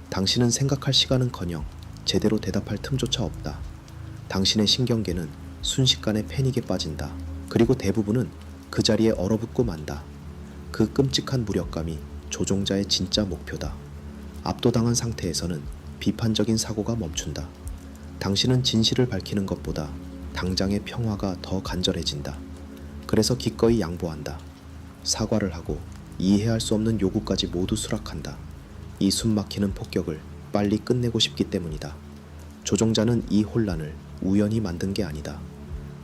당신은 생각할 시간은커녕 제대로 대답할 틈조차 없다. 당신의 신경계는 순식간에 패닉에 빠진다. 그리고 대부분은 그 자리에 얼어붙고 만다. 그 끔찍한 무력감이 조종자의 진짜 목표다. 압도당한 상태에서는 비판적인 사고가 멈춘다. 당신은 진실을 밝히는 것보다 당장의 평화가 더 간절해진다. 그래서 기꺼이 양보한다. 사과를 하고 이해할 수 없는 요구까지 모두 수락한다. 이 숨막히는 폭격을 빨리 끝내고 싶기 때문이다. 조종자는 이 혼란을 우연히 만든 게 아니다.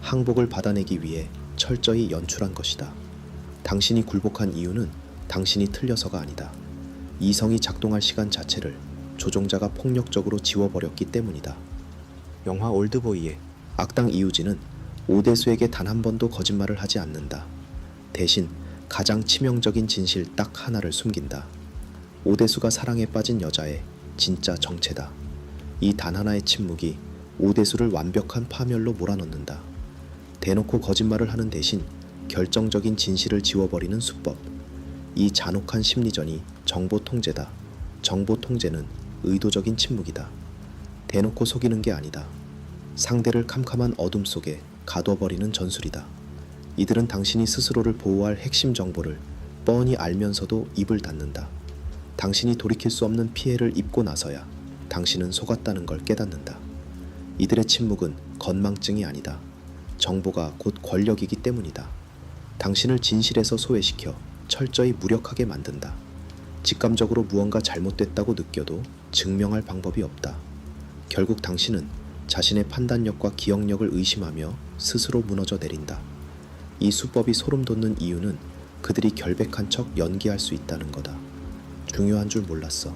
항복을 받아내기 위해 철저히 연출한 것이다. 당신이 굴복한 이유는 당신이 틀려서가 아니다. 이성이 작동할 시간 자체를 조종자가 폭력적으로 지워버렸기 때문이다. 영화 올드보이의 악당 이우진은 오대수에게 단 한 번도 거짓말을 하지 않는다. 대신 가장 치명적인 진실 딱 하나를 숨긴다. 오대수가 사랑에 빠진 여자의 진짜 정체다. 이 단 하나의 침묵이 오대수를 완벽한 파멸로 몰아넣는다. 대놓고 거짓말을 하는 대신 결정적인 진실을 지워버리는 수법. 이 잔혹한 심리전이 정보 통제다. 정보 통제는 의도적인 침묵이다. 대놓고 속이는 게 아니다. 상대를 캄캄한 어둠 속에 가둬버리는 전술이다. 이들은 당신이 스스로를 보호할 핵심 정보를 뻔히 알면서도 입을 닫는다. 당신이 돌이킬 수 없는 피해를 입고 나서야 당신은 속았다는 걸 깨닫는다. 이들의 침묵은 건망증이 아니다. 정보가 곧 권력이기 때문이다. 당신을 진실에서 소외시켜 철저히 무력하게 만든다. 직감적으로 무언가 잘못됐다고 느껴도 증명할 방법이 없다. 결국 당신은 자신의 판단력과 기억력을 의심하며 스스로 무너져 내린다. 이 수법이 소름 돋는 이유는 그들이 결백한 척 연기할 수 있다는 거다. 중요한 줄 몰랐어.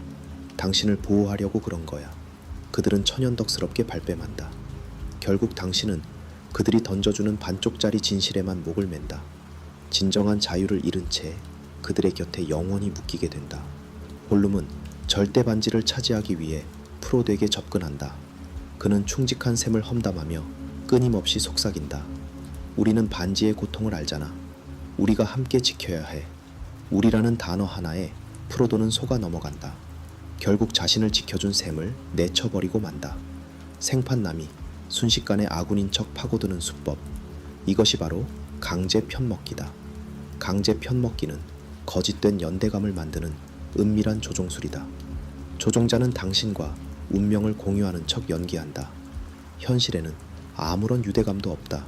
당신을 보호하려고 그런 거야. 그들은 천연덕스럽게 발뺌한다. 결국 당신은 그들이 던져주는 반쪽짜리 진실에만 목을 맨다. 진정한 자유를 잃은 채 그들의 곁에 영원히 묶이게 된다. 홀룸은 절대 반지를 차지하기 위해 프로덱에 접근한다. 그는 충직한 셈을 험담하며 끊임없이 속삭인다. 우리는 반지의 고통을 알잖아. 우리가 함께 지켜야 해. 우리라는 단어 하나에 프로도는 속아 넘어간다. 결국 자신을 지켜준 셈을 내쳐버리고 만다. 생판남이 순식간에 아군인 척 파고드는 수법. 이것이 바로 강제 편먹기다. 강제 편먹기는 거짓된 연대감을 만드는 은밀한 조종술이다. 조종자는 당신과 운명을 공유하는 척 연기한다. 현실에는 아무런 유대감도 없다.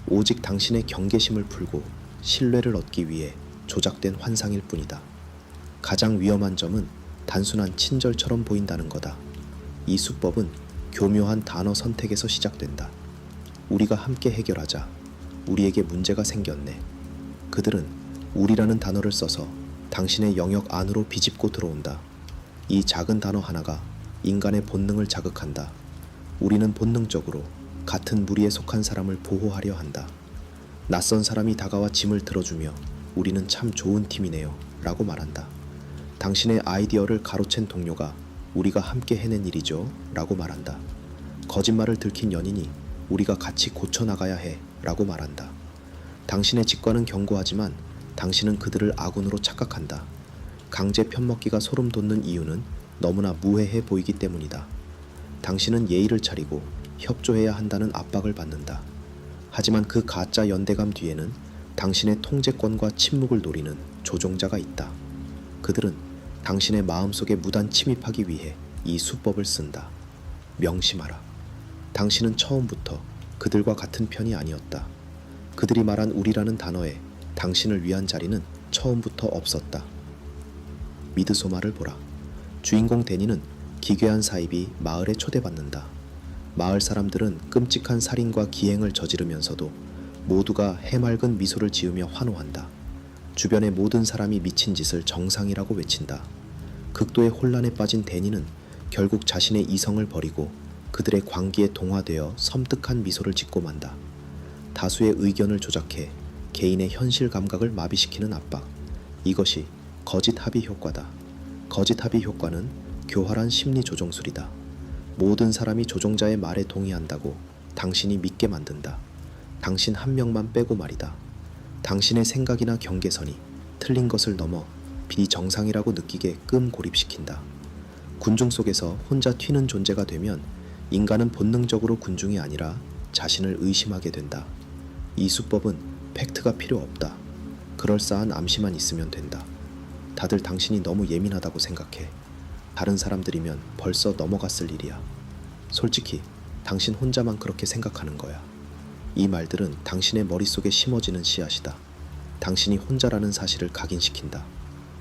오직 당신의 경계심을 풀고 신뢰를 얻기 위해 조작된 환상일 뿐이다. 가장 위험한 점은 단순한 친절처럼 보인다는 거다. 이 수법은 교묘한 단어 선택에서 시작된다. 우리가 함께 해결하자. 우리에게 문제가 생겼네. 그들은 우리라는 단어를 써서 당신의 영역 안으로 비집고 들어온다. 이 작은 단어 하나가 인간의 본능을 자극한다. 우리는 본능적으로 같은 무리에 속한 사람을 보호하려 한다. 낯선 사람이 다가와 짐을 들어주며 우리는 참 좋은 팀이네요 라고 말한다. 당신의 아이디어를 가로챈 동료가 우리가 함께 해낸 일이죠 라고 말한다. 거짓말을 들킨 연인이 우리가 같이 고쳐나가야 해 라고 말한다. 당신의 직관은 견고하지만 당신은 그들을 아군으로 착각한다. 강제 편먹기가 소름 돋는 이유는 너무나 무해해 보이기 때문이다. 당신은 예의를 차리고 협조해야 한다는 압박을 받는다. 하지만 그 가짜 연대감 뒤에는 당신의 통제권과 침묵을 노리는 조종자가 있다. 그들은 당신의 마음속에 무단 침입하기 위해 이 수법을 쓴다. 명심하라. 당신은 처음부터 그들과 같은 편이 아니었다. 그들이 말한 우리라는 단어에 당신을 위한 자리는 처음부터 없었다. 미드소마를 보라. 주인공 데니는 기괴한 사입이 마을에 초대받는다. 마을 사람들은 끔찍한 살인과 기행을 저지르면서도 모두가 해맑은 미소를 지으며 환호한다. 주변의 모든 사람이 미친 짓을 정상이라고 외친다. 극도의 혼란에 빠진 데니는 결국 자신의 이성을 버리고 그들의 광기에 동화되어 섬뜩한 미소를 짓고 만다. 다수의 의견을 조작해 개인의 현실 감각을 마비시키는 압박. 이것이 거짓 합의 효과다. 거짓 합의 효과는 교활한 심리 조종술이다. 모든 사람이 조종자의 말에 동의한다고 당신이 믿게 만든다. 당신 한 명만 빼고 말이다. 당신의 생각이나 경계선이 틀린 것을 넘어 비정상이라고 느끼게 끔고립시킨다. 군중 속에서 혼자 튀는 존재가 되면 인간은 본능적으로 군중이 아니라 자신을 의심하게 된다. 이 수법은 팩트가 필요 없다. 그럴싸한 암시만 있으면 된다. 다들 당신이 너무 예민하다고 생각해. 다른 사람들이면 벌써 넘어갔을 일이야. 솔직히 당신 혼자만 그렇게 생각하는 거야. 이 말들은 당신의 머릿속에 심어지는 씨앗이다. 당신이 혼자라는 사실을 각인시킨다.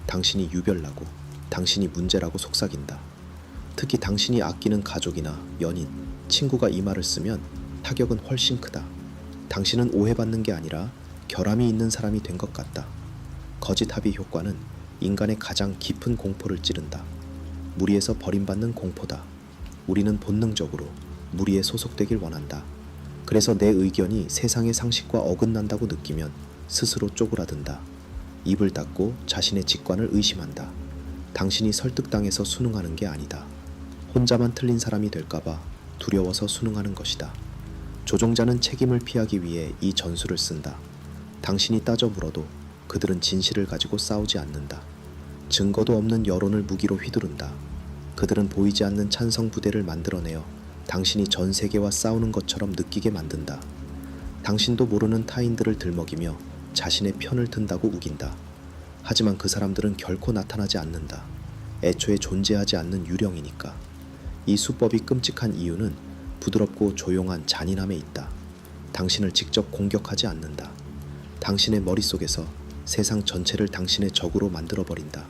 당신이 유별나고 당신이 문제라고 속삭인다. 특히 당신이 아끼는 가족이나 연인, 친구가 이 말을 쓰면 타격은 훨씬 크다. 당신은 오해받는 게 아니라 결함이 있는 사람이 된 것 같다. 거짓 합의 효과는 인간의 가장 깊은 공포를 찌른다. 무리에서 버림받는 공포다. 우리는 본능적으로 무리에 소속되길 원한다. 그래서 내 의견이 세상의 상식과 어긋난다고 느끼면 스스로 쪼그라든다. 입을 닫고 자신의 직관을 의심한다. 당신이 설득당해서 수능하는 게 아니다. 혼자만 틀린 사람이 될까봐 두려워서 수능하는 것이다. 조종자는 책임을 피하기 위해 이 전술을 쓴다. 당신이 따져 물어도 그들은 진실을 가지고 싸우지 않는다. 증거도 없는 여론을 무기로 휘두른다. 그들은 보이지 않는 찬성 부대를 만들어내어 당신이 전 세계와 싸우는 것처럼 느끼게 만든다. 당신도 모르는 타인들을 들먹이며 자신의 편을 든다고 우긴다. 하지만 그 사람들은 결코 나타나지 않는다. 애초에 존재하지 않는 유령이니까. 이 수법이 끔찍한 이유는 부드럽고 조용한 잔인함에 있다. 당신을 직접 공격하지 않는다. 당신의 머릿속에서 세상 전체를 당신의 적으로 만들어버린다.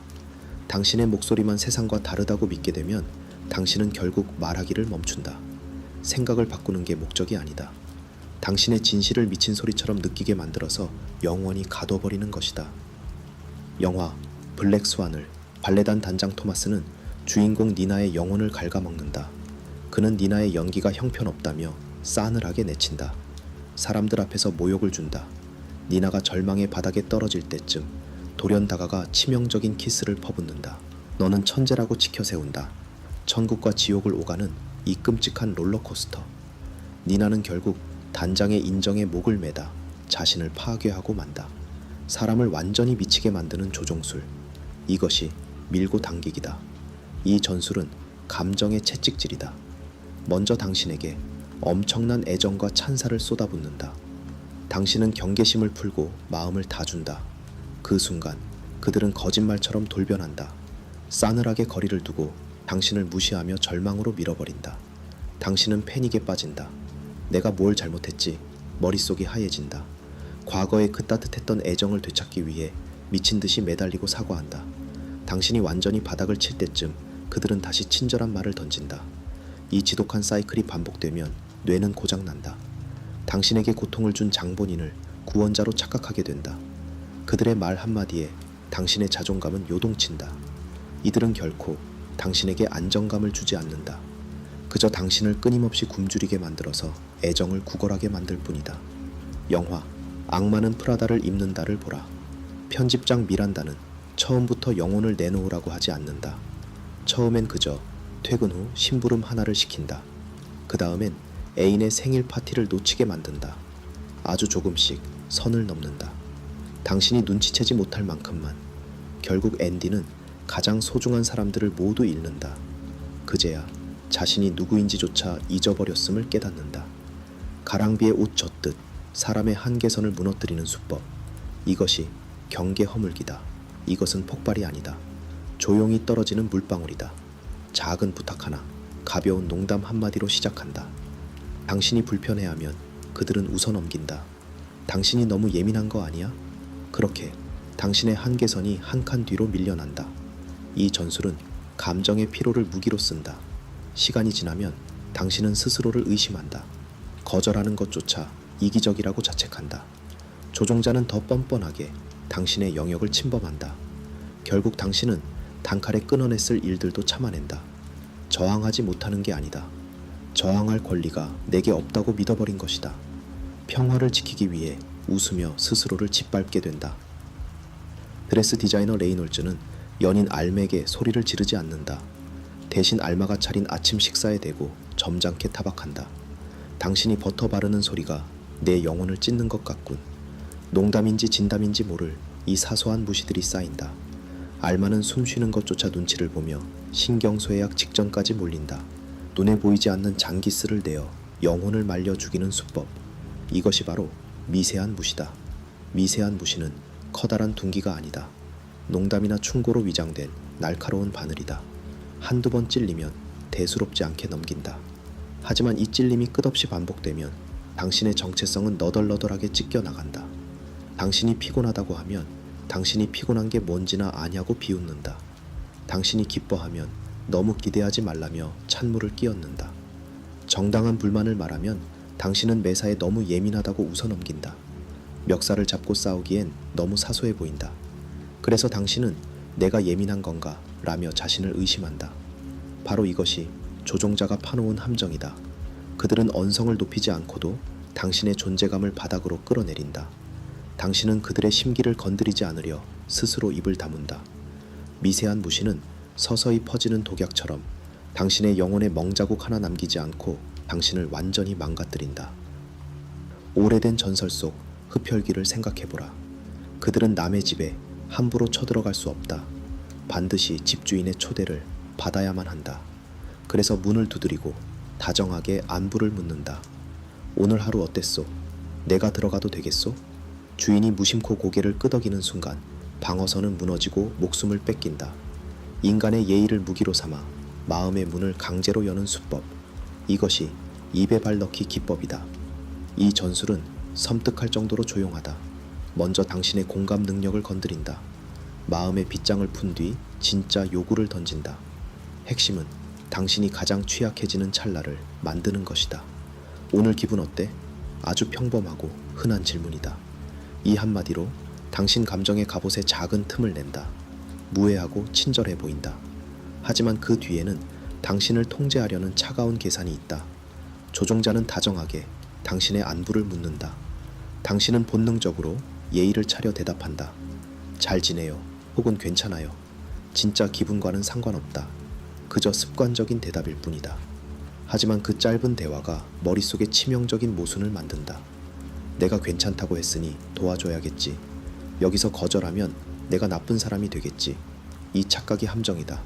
당신의 목소리만 세상과 다르다고 믿게 되면 당신은 결국 말하기를 멈춘다. 생각을 바꾸는 게 목적이 아니다. 당신의 진실을 미친 소리처럼 느끼게 만들어서 영원히 가둬버리는 것이다. 영화 블랙 스완을 발레단 단장 토마스는 주인공 니나의 영혼을 갉아먹는다. 그는 니나의 연기가 형편없다며 싸늘하게 내친다. 사람들 앞에서 모욕을 준다. 니나가 절망의 바닥에 떨어질 때쯤 돌연 다가가 치명적인 키스를 퍼붓는다. 너는 천재라고 치켜세운다. 천국과 지옥을 오가는 이 끔찍한 롤러코스터. 니나는 결국 단장의 인정에 목을 매다 자신을 파괴하고 만다. 사람을 완전히 미치게 만드는 조종술. 이것이 밀고 당기기다. 이 전술은 감정의 채찍질이다. 먼저 당신에게 엄청난 애정과 찬사를 쏟아붓는다. 당신은 경계심을 풀고 마음을 다 준다. 그 순간 그들은 거짓말처럼 돌변한다. 싸늘하게 거리를 두고 당신을 무시하며 절망으로 밀어버린다. 당신은 패닉에 빠진다. 내가 뭘 잘못했지? 머릿속이 하얘진다. 과거의 그 따뜻했던 애정을 되찾기 위해 미친 듯이 매달리고 사과한다. 당신이 완전히 바닥을 칠 때쯤 그들은 다시 친절한 말을 던진다. 이 지독한 사이클이 반복되면 뇌는 고장난다. 당신에게 고통을 준 장본인을 구원자로 착각하게 된다. 그들의 말 한마디에 당신의 자존감은 요동친다. 이들은 결코 당신에게 안정감을 주지 않는다. 그저 당신을 끊임없이 굶주리게 만들어서 애정을 구걸하게 만들 뿐이다. 영화 악마는 프라다를 입는다를 보라. 편집장 미란다는 처음부터 영혼을 내놓으라고 하지 않는다. 처음엔 그저 퇴근 후 심부름 하나를 시킨다. 그 다음엔 애인의 생일 파티를 놓치게 만든다. 아주 조금씩 선을 넘는다. 당신이 눈치채지 못할 만큼만. 결국 앤디는 가장 소중한 사람들을 모두 잃는다. 그제야 자신이 누구인지조차 잊어버렸음을 깨닫는다. 가랑비에 옷 젖듯 사람의 한계선을 무너뜨리는 수법. 이것이 경계 허물기다. 이것은 폭발이 아니다. 조용히 떨어지는 물방울이다. 작은 부탁 하나, 가벼운 농담 한마디로 시작한다. 당신이 불편해하면 그들은 웃어넘긴다. 당신이 너무 예민한 거 아니야? 그렇게 당신의 한계선이 한 칸 뒤로 밀려난다. 이 전술은 감정의 피로를 무기로 쓴다. 시간이 지나면 당신은 스스로를 의심한다. 거절하는 것조차 이기적이라고 자책한다. 조종자는 더 뻔뻔하게 당신의 영역을 침범한다. 결국 당신은 단칼에 끊어냈을 일들도 참아낸다. 저항하지 못하는 게 아니다. 저항할 권리가 내게 없다고 믿어버린 것이다. 평화를 지키기 위해 웃으며 스스로를 짓밟게 된다. 드레스 디자이너 레이놀즈는 연인 알맥에 소리를 지르지 않는다. 대신 알마가 차린 아침 식사에 대고 점잖게 타박한다. 당신이 버터 바르는 소리가 내 영혼을 찢는 것 같군. 농담인지 진담인지 모를 이 사소한 무시들이 쌓인다. 알마는 숨 쉬는 것조차 눈치를 보며 신경쇠약 직전까지 몰린다. 눈에 보이지 않는 장기스를 내어 영혼을 말려 죽이는 수법. 이것이 바로 미세한 무시다. 미세한 무시는 커다란 둥기가 아니다. 농담이나 충고로 위장된 날카로운 바늘이다. 한두 번 찔리면 대수롭지 않게 넘긴다. 하지만 이 찔림이 끝없이 반복되면 당신의 정체성은 너덜너덜하게 찢겨 나간다. 당신이 피곤하다고 하면 당신이 피곤한 게 뭔지나 아냐고 비웃는다. 당신이 기뻐하면 너무 기대하지 말라며 찬물을 끼얹는다. 정당한 불만을 말하면 당신은 매사에 너무 예민하다고 웃어넘긴다. 멱살을 잡고 싸우기엔 너무 사소해 보인다. 그래서 당신은 내가 예민한 건가 라며 자신을 의심한다. 바로 이것이 조종자가 파놓은 함정이다. 그들은 언성을 높이지 않고도 당신의 존재감을 바닥으로 끌어내린다. 당신은 그들의 심기를 건드리지 않으려 스스로 입을 다문다. 미세한 무시는 서서히 퍼지는 독약처럼 당신의 영혼에 멍자국 하나 남기지 않고 당신을 완전히 망가뜨린다. 오래된 전설 속 흡혈귀를 생각해보라. 그들은 남의 집에 함부로 쳐들어갈 수 없다. 반드시 집주인의 초대를 받아야만 한다. 그래서 문을 두드리고 다정하게 안부를 묻는다. 오늘 하루 어땠소? 내가 들어가도 되겠소? 주인이 무심코 고개를 끄덕이는 순간 방어선은 무너지고 목숨을 뺏긴다. 인간의 예의를 무기로 삼아 마음의 문을 강제로 여는 수법. 이것이 입에 발 넣기 기법이다. 이 전술은 섬뜩할 정도로 조용하다. 먼저 당신의 공감 능력을 건드린다. 마음의 빗장을 푼 뒤 진짜 요구를 던진다. 핵심은 당신이 가장 취약해지는 찰나를 만드는 것이다. 오늘 기분 어때? 아주 평범하고 흔한 질문이다. 이 한마디로 당신 감정의 갑옷에 작은 틈을 낸다. 무해하고 친절해 보인다. 하지만 그 뒤에는 당신을 통제하려는 차가운 계산이 있다. 조종자는 다정하게 당신의 안부를 묻는다. 당신은 본능적으로 예의를 차려 대답한다. 잘 지내요. 혹은 괜찮아요. 진짜 기분과는 상관없다. 그저 습관적인 대답일 뿐이다. 하지만 그 짧은 대화가 머릿속에 치명적인 모순을 만든다. 내가 괜찮다고 했으니 도와줘야겠지. 여기서 거절하면 내가 나쁜 사람이 되겠지. 이 착각이 함정이다.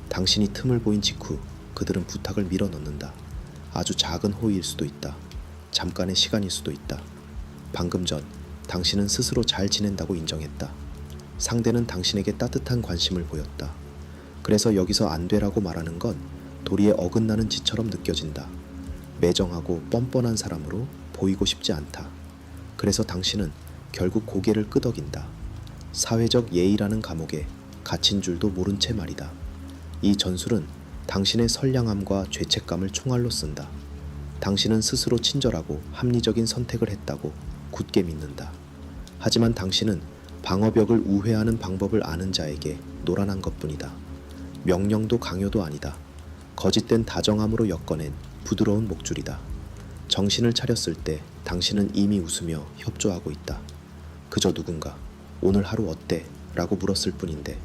당신이 틈을 보인 직후 그들은 부탁을 밀어넣는다. 아주 작은 호의일 수도 있다. 잠깐의 시간일 수도 있다. 방금 전 당신은 스스로 잘 지낸다고 인정했다. 상대는 당신에게 따뜻한 관심을 보였다. 그래서 여기서 안 되라고 말하는 건 도리에 어긋나는 짓처럼 느껴진다. 매정하고 뻔뻔한 사람으로 보이고 싶지 않다. 그래서 당신은 결국 고개를 끄덕인다. 사회적 예의라는 감옥에 갇힌 줄도 모른 채 말이다. 이 전술은 당신의 선량함과 죄책감을 총알로 쓴다. 당신은 스스로 친절하고 합리적인 선택을 했다고 굳게 믿는다. 하지만 당신은 방어벽을 우회하는 방법을 아는 자에게 노란한 것뿐이다. 명령도 강요도 아니다. 거짓된 다정함으로 엮어낸 부드러운 목줄이다. 정신을 차렸을 때 당신은 이미 웃으며 협조하고 있다. 그저 누군가 오늘 하루 어때? 라고 물었을 뿐인데.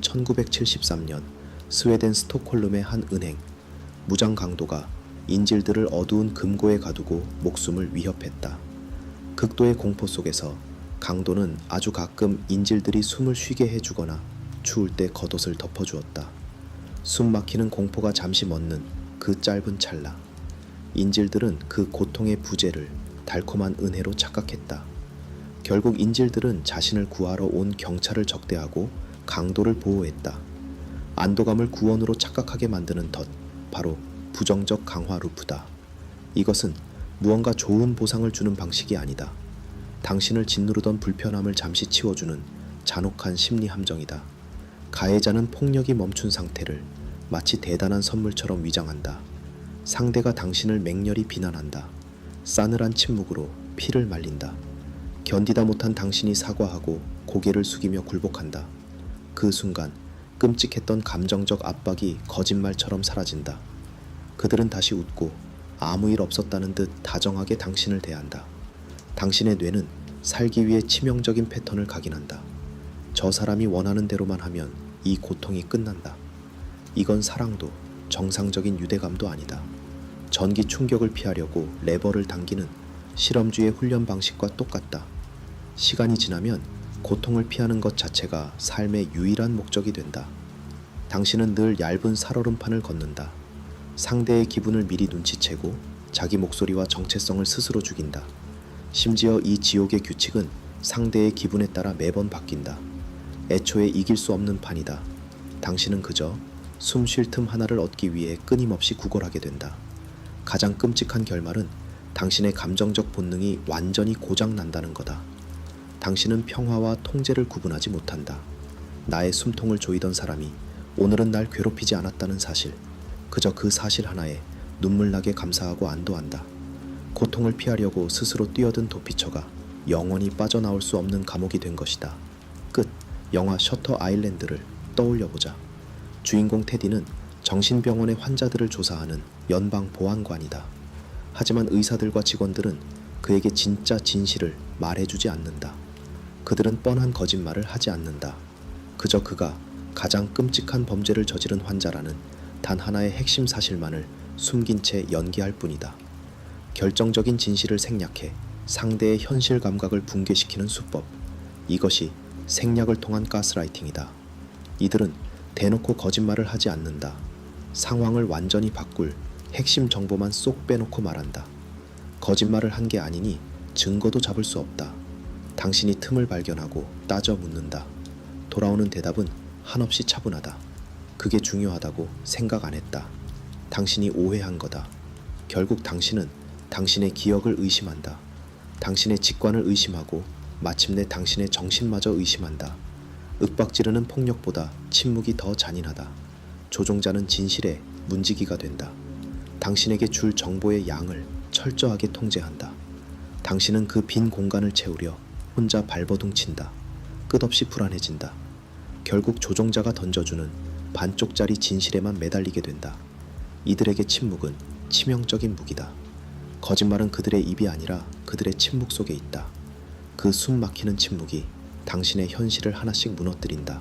1973년 스웨덴 스톡홀름의 한 은행. 무장 강도가 인질들을 어두운 금고에 가두고 목숨을 위협했다. 극도의 공포 속에서 강도는 아주 가끔 인질들이 숨을 쉬게 해주거나 추울 때 겉옷을 덮어주었다. 숨 막히는 공포가 잠시 멎는 그 짧은 찰나. 인질들은 그 고통의 부재를 달콤한 은혜로 착각했다. 결국 인질들은 자신을 구하러 온 경찰을 적대하고 강도를 보호했다. 안도감을 구원으로 착각하게 만드는 덫, 바로 부정적 강화 루프다. 이것은 무언가 좋은 보상을 주는 방식이 아니다. 당신을 짓누르던 불편함을 잠시 치워주는 잔혹한 심리 함정이다. 가해자는 폭력이 멈춘 상태를 마치 대단한 선물처럼 위장한다. 상대가 당신을 맹렬히 비난한다. 싸늘한 침묵으로 피를 말린다. 견디다 못한 당신이 사과하고 고개를 숙이며 굴복한다. 그 순간 끔찍했던 감정적 압박이 거짓말처럼 사라진다. 그들은 다시 웃고 아무 일 없었다는 듯 다정하게 당신을 대한다. 당신의 뇌는 살기 위해 치명적인 패턴을 각인한다. 저 사람이 원하는 대로만 하면 이 고통이 끝난다. 이건 사랑도 정상적인 유대감도 아니다. 전기 충격을 피하려고 레버를 당기는 실험주의 훈련 방식과 똑같다. 시간이 지나면 고통을 피하는 것 자체가 삶의 유일한 목적이 된다. 당신은 늘 얇은 살얼음판을 걷는다. 상대의 기분을 미리 눈치채고 자기 목소리와 정체성을 스스로 죽인다. 심지어 이 지옥의 규칙은 상대의 기분에 따라 매번 바뀐다. 애초에 이길 수 없는 판이다. 당신은 그저 숨 쉴 틈 하나를 얻기 위해 끊임없이 구걸하게 된다. 가장 끔찍한 결말은 당신의 감정적 본능이 완전히 고장난다는 거다. 당신은 평화와 통제를 구분하지 못한다. 나의 숨통을 조이던 사람이 오늘은 날 괴롭히지 않았다는 사실, 그저 그 사실 하나에 눈물나게 감사하고 안도한다. 고통을 피하려고 스스로 뛰어든 도피처가 영원히 빠져나올 수 없는 감옥이 된 것이다. 끝. 영화 셔터 아일랜드를 떠올려보자. 주인공 테디는 정신병원의 환자들을 조사하는 연방 보안관이다. 하지만 의사들과 직원들은 그에게 진짜 진실을 말해주지 않는다. 그들은 뻔한 거짓말을 하지 않는다. 그저 그가 가장 끔찍한 범죄를 저지른 환자라는 단 하나의 핵심 사실만을 숨긴 채 연기할 뿐이다. 결정적인 진실을 생략해 상대의 현실 감각을 붕괴시키는 수법. 이것이 생략을 통한 가스라이팅이다. 이들은 대놓고 거짓말을 하지 않는다. 상황을 완전히 바꿀 핵심 정보만 쏙 빼놓고 말한다. 거짓말을 한 게 아니니 증거도 잡을 수 없다. 당신이 틈을 발견하고 따져 묻는다. 돌아오는 대답은 한없이 차분하다. 그게 중요하다고 생각 안 했다. 당신이 오해한 거다. 결국 당신은 당신의 기억을 의심한다. 당신의 직관을 의심하고 마침내 당신의 정신마저 의심한다. 윽박지르는 폭력보다 침묵이 더 잔인하다. 조종자는 진실의 문지기가 된다. 당신에게 줄 정보의 양을 철저하게 통제한다. 당신은 그 빈 공간을 채우려 혼자 발버둥 친다. 끝없이 불안해진다. 결국 조종자가 던져주는 반쪽짜리 진실에만 매달리게 된다. 이들에게 침묵은 치명적인 무기다. 거짓말은 그들의 입이 아니라 그들의 침묵 속에 있다. 그 숨 막히는 침묵이 당신의 현실을 하나씩 무너뜨린다.